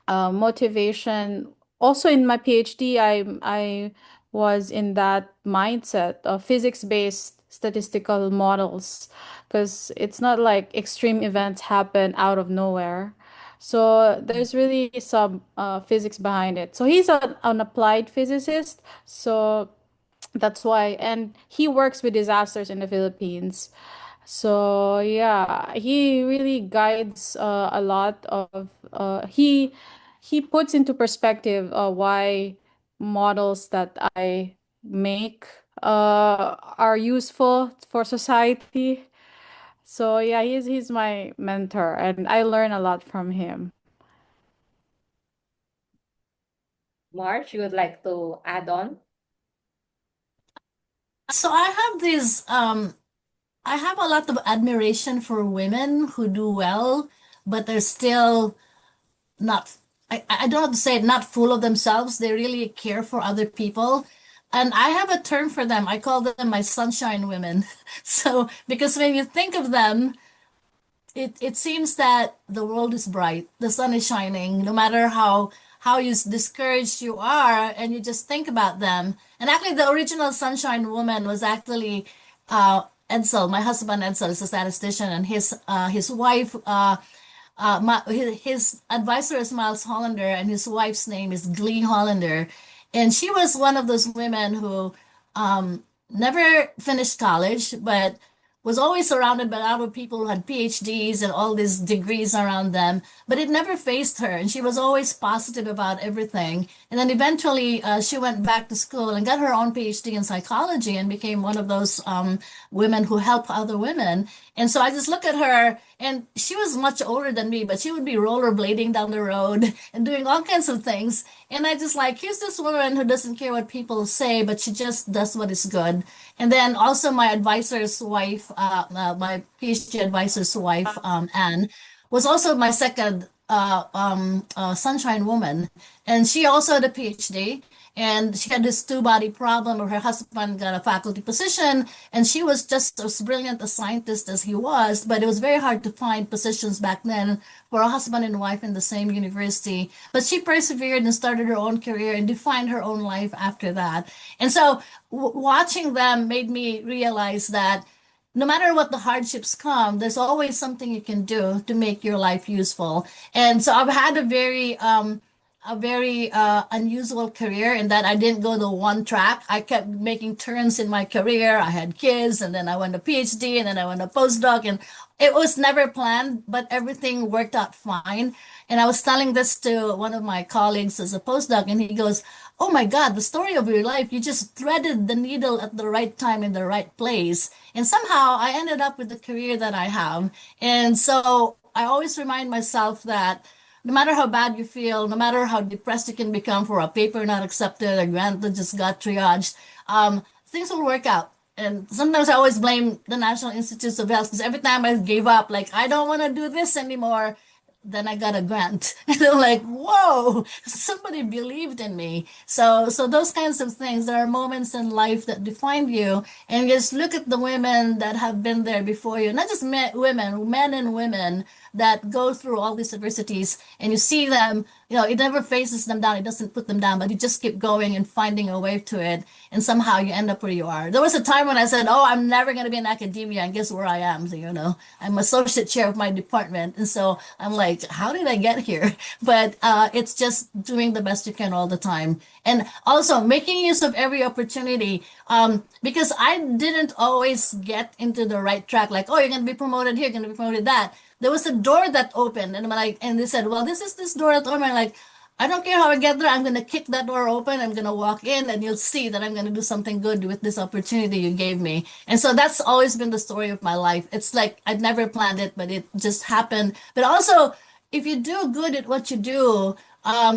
motivation. Also in my PhD, I was in that mindset of physics-based statistical models, because it's not like extreme events happen out of nowhere. So there's really some physics behind it. So he's an applied physicist. So that's why, and he works with disasters in the Philippines. So yeah, he really guides a lot of he puts into perspective why models that I make are useful for society. So yeah, he's my mentor and I learn a lot from him. March, you would like to add on? So I have a lot of admiration for women who do well, but they're still not, I don't have to say it, not full of themselves. They really care for other people. And I have a term for them. I call them my sunshine women. So, because when you think of them, it seems that the world is bright, the sun is shining, no matter how discouraged you are, and you just think about them. And actually, the original Sunshine Woman was actually Edsel, my husband Edsel is a statistician, and his wife. His advisor is Miles Hollander, and his wife's name is Glee Hollander, and she was one of those women who never finished college, but was always surrounded by other people who had PhDs and all these degrees around them, but it never faced her, and she was always positive about everything. And then eventually, she went back to school and got her own PhD in psychology and became one of those women who help other women. And so I just look at her, and she was much older than me, but she would be rollerblading down the road and doing all kinds of things. And I just like, here's this woman who doesn't care what people say, but she just does what is good. And then also my advisor's wife, my PhD advisor's wife, Anne, was also my second sunshine woman. And she also had a PhD. And she had this two-body problem where her husband got a faculty position, and she was just as brilliant a scientist as he was, but it was very hard to find positions back then for a husband and wife in the same university. But she persevered and started her own career and defined her own life after that. And so watching them made me realize that no matter what the hardships come, there's always something you can do to make your life useful. And so I've had a very unusual career in that I didn't go the one track. I kept making turns in my career. I had kids, and then I went to PhD, and then I went to postdoc, and it was never planned, but everything worked out fine. And I was telling this to one of my colleagues as a postdoc, and he goes, "Oh my God, the story of your life, you just threaded the needle at the right time in the right place." And somehow I ended up with the career that I have. And so I always remind myself that no matter how bad you feel, no matter how depressed you can become for a paper not accepted, a grant that just got triaged, things will work out. And sometimes I always blame the National Institutes of Health because every time I gave up, like, I don't want to do this anymore, then I got a grant. And I'm like, whoa, somebody believed in me. So those kinds of things, there are moments in life that define you. And just look at the women that have been there before you, not just women, men and women that go through all these adversities, and you see them, it never faces them down, it doesn't put them down, but you just keep going and finding a way to it, and somehow you end up where you are. There was a time when I said, oh, I'm never going to be in academia, and guess where I am? So, I'm associate chair of my department, and so I'm like, how did I get here? But it's just doing the best you can all the time, and also making use of every opportunity, because I didn't always get into the right track, like, oh, you're going to be promoted here, you're going to be promoted that. There was a door that opened, and I'm like, and they said, well, this is this door that opened. I'm like, I don't care how I get there. I'm going to kick that door open. I'm going to walk in, and you'll see that I'm going to do something good with this opportunity you gave me. And so that's always been the story of my life. It's like I'd never planned it, but it just happened. But also, if you do good at what you do,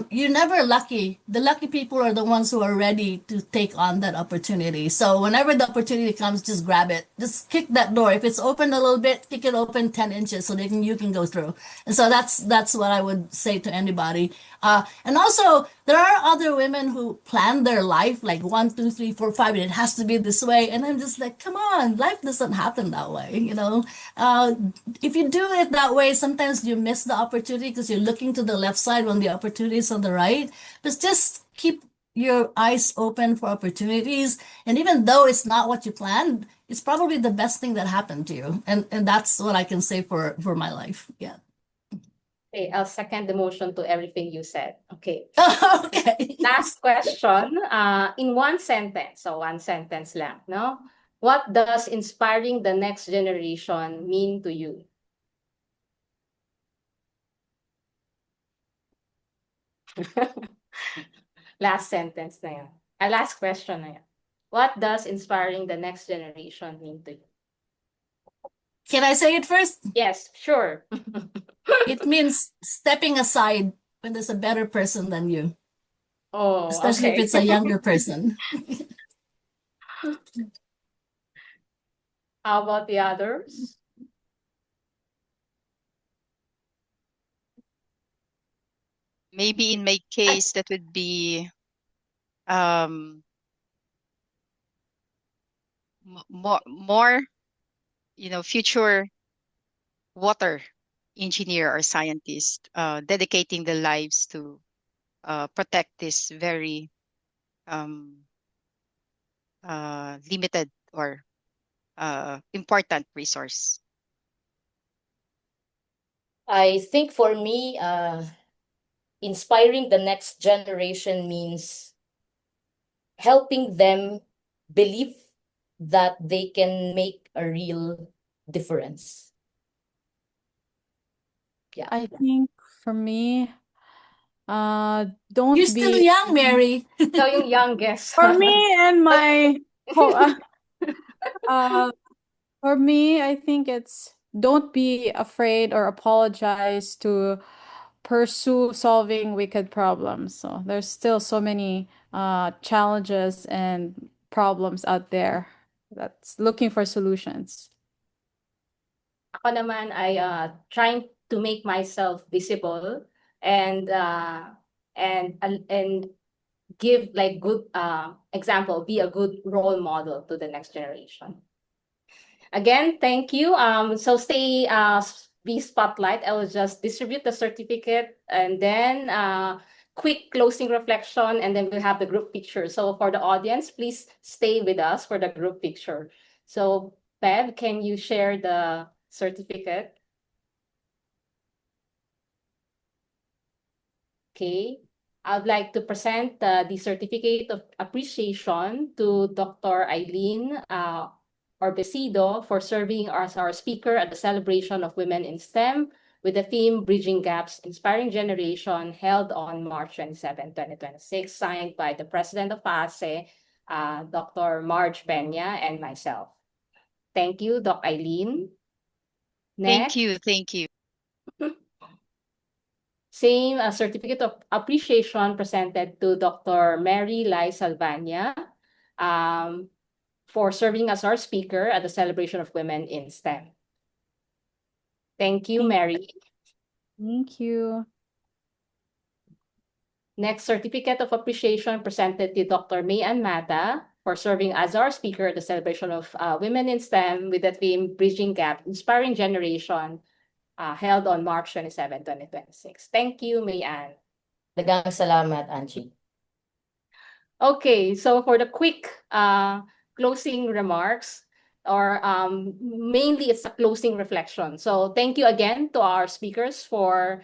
you're never lucky. The lucky people are the ones who are ready to take on that opportunity. So whenever the opportunity comes, just grab it. Just kick that door. If it's open a little bit, kick it open 10 inches so you can go through. And so that's what I would say to anybody. And also, There are other women who plan their life like 1, 2, 3, 4, 5, and it has to be this way. And I'm just like, come on, life doesn't happen that way, you know. If you do it that way, sometimes you miss the opportunity because you're looking to the left side when the opportunity is on the right. But just keep your eyes open for opportunities. And even though it's not what you planned, it's probably the best thing that happened to you. And that's what I can say for my life. Yeah. Okay, I'll second the motion to everything you said. Okay. Okay. Last question. In one sentence, so one sentence lang, no? What does inspiring the next generation mean to you? Last sentence na yan. Last question na yan. What does inspiring the next generation mean to you? Can I say it first? Yes, sure. It means stepping aside when there's a better person than you. Oh, especially okay. if it's a younger person. How about the others? Maybe in my case, that would be more, future water engineer or scientist, dedicating their lives to protect this very limited or important resource. I think for me, inspiring the next generation means helping them believe that they can make a real difference. Yeah. I think for me, don't You're still be young, Mary. So yung youngest. for me and my for me, I think it's don't be afraid or apologize to pursue solving wicked problems. So there's still so many challenges and problems out there that's looking for solutions. Ako naman ay trying to make myself visible and give like good example, be a good role model to the next generation. Again, thank you. So stay be spotlight. I will just distribute the certificate and then quick closing reflection, and then we'll have the group picture. So for the audience, please stay with us for the group picture. So Bev, can you share the certificate? Okay. I'd like to present the certificate of appreciation to Dr. Aileen Orbecido for serving as our speaker at the celebration of Women in STEM with the theme Bridging Gaps, Inspiring Generation, held on March 27, 2026, signed by the President of PAASE, Dr. Marge Peña, and myself. Thank you, Doc Aileen. Next. Thank you. Same certificate of appreciation presented to Dr. Mary Lai Salvaña for serving as our speaker at the celebration of Women in STEM. Thank you, Mary. Thank you. Next certificate of appreciation presented to Dr. Mayan Mata for serving as our speaker at the celebration of Women in STEM with the theme Bridging Gap, Inspiring Generation, held on March 27, 2026. Thank you, Mayan. Daghang salamat, Angie. Okay, so for the quick closing remarks, or mainly it's a closing reflection. So thank you again to our speakers for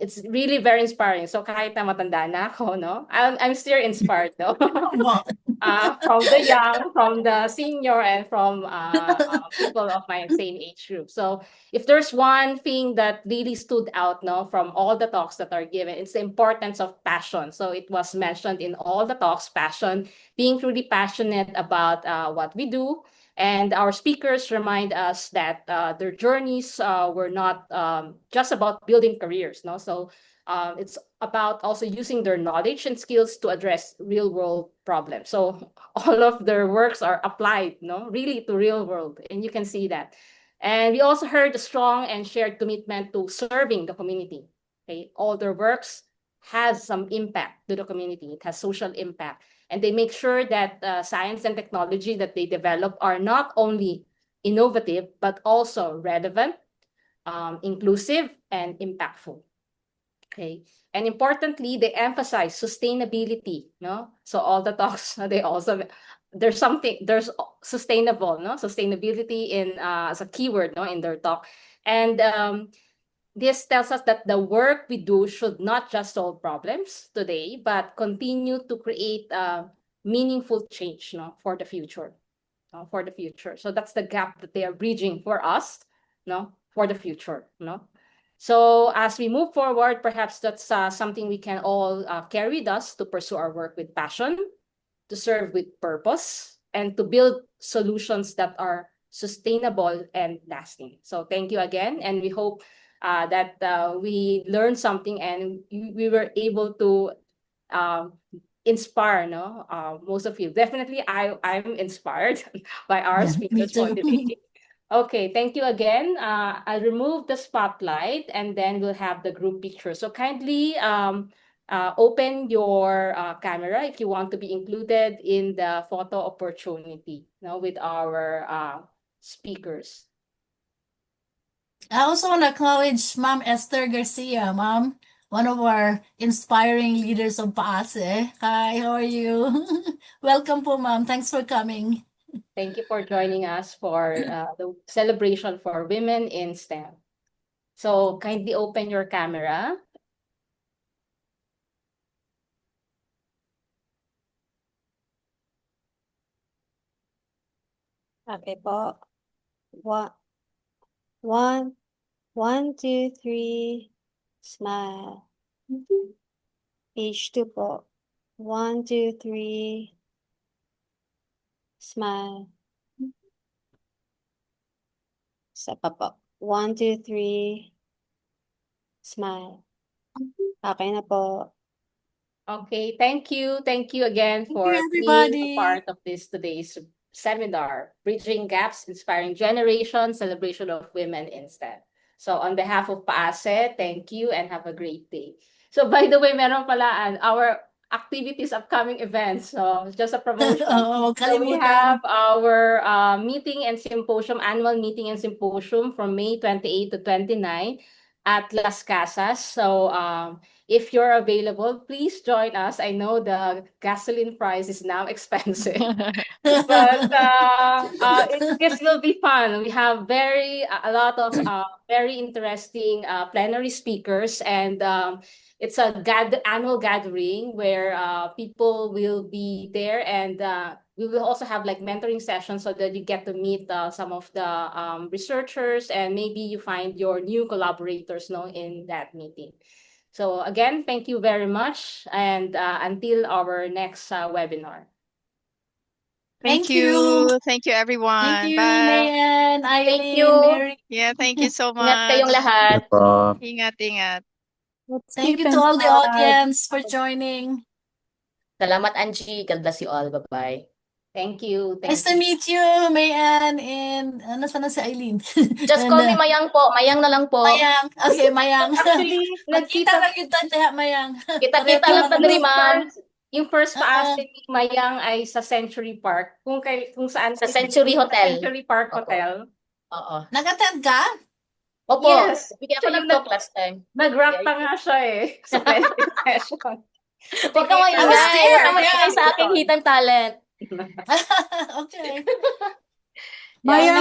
it's really very inspiring. So kahit na matanda na ako, no? I'm still inspired, no? From the young, from the senior, and from people of my same age group. So if there's one thing that really stood out, no, from all the talks that are given, it's the importance of passion. So it was mentioned in all the talks, passion, being truly passionate about what we do. And our speakers remind us that their journeys were not just about building careers, no? So it's about also using their knowledge and skills to address real world problems. So all of their works are applied, no, really to real world, and you can see that. And we also heard a strong and shared commitment to serving the community. Okay, all their works has some impact to the community. It has social impact. And they make sure that science and technology that they develop are not only innovative, but also relevant, inclusive, and impactful. Okay. And importantly, they emphasize sustainability, no? So all the talks, they also, there's sustainable, no? Sustainability in as a keyword, no, in their talk. And this tells us that the work we do should not just solve problems today, but continue to create meaningful change, no, for the future, no, for the future. So that's the gap that they are bridging for us, no, for the future, no. So as we move forward, perhaps that's something we can all carry with us to pursue our work with passion, to serve with purpose, and to build solutions that are sustainable and lasting. So thank you again, and we hope that we learned something and we were able to inspire, no, most of you. Definitely, I'm inspired by our speakers for today. Okay, thank you again. I'll remove the spotlight and then we'll have the group picture. So kindly open your camera if you want to be included in the photo opportunity, with our speakers. I also want to acknowledge Ma'am Esther Garcia, Ma'am, one of our inspiring leaders of PAASE. Hi, how are you? Welcome po, Ma'am. Thanks for coming. Thank you for joining us for the celebration for women in STEM. So kindly open your camera. Okay po. One, 2, 3, smile. Page 2 po. 1, 2, 3, smile. Isa pa po. 1, 2, 3, smile. Okay na po. Okay, thank you. Thank you again for being a part of today's seminar, Bridging Gaps, Inspiring Generations, Celebration of Women in STEM. So on behalf of PAASE, thank you and have a great day. So by the way, meron pala our activities, upcoming events. So just a promotion. So we have our meeting and symposium, annual meeting and symposium from May 28 to 29 at Las Casas. So if you're available, please join us. I know the gasoline price is now expensive, but this will be fun. We have a lot of very interesting plenary speakers, and it's a annual gathering where people will be there, and we will also have like mentoring sessions so that you get to meet some of the researchers, and maybe you find your new collaborators in that meeting. So again, thank you very much, and until our next webinar. Thank you. Thank you, everyone. Thank you, Bye. Mayan, Aileen, Thank you. Mary. Yeah, thank you so much. Ingat kayong lahat. Ingat, ingat. Thank you to all the audience for joining. Salamat, Angie. God bless you all. Bye-bye. Thank you. Nice to meet you, Mayan, and nasaan na si Aileen? Just call me Mayang po. Mayang na lang po. Mayang. Okay, Mayang. Actually, Magkita na kita tayo, Mayang. Kita-kita lang pa rin, ma'am. Yung first PAASE ni Mayang ay sa Century Park. Kung saan sa Century Hotel. Century Park Hotel. Oo. Nag-attend ka? Opo. Yes. Bigyan ako nag-talk last time. Nag-rap pa nga siya sa plenary session. Huwag ka maingay sa aking hidden talent. Okay. Maya,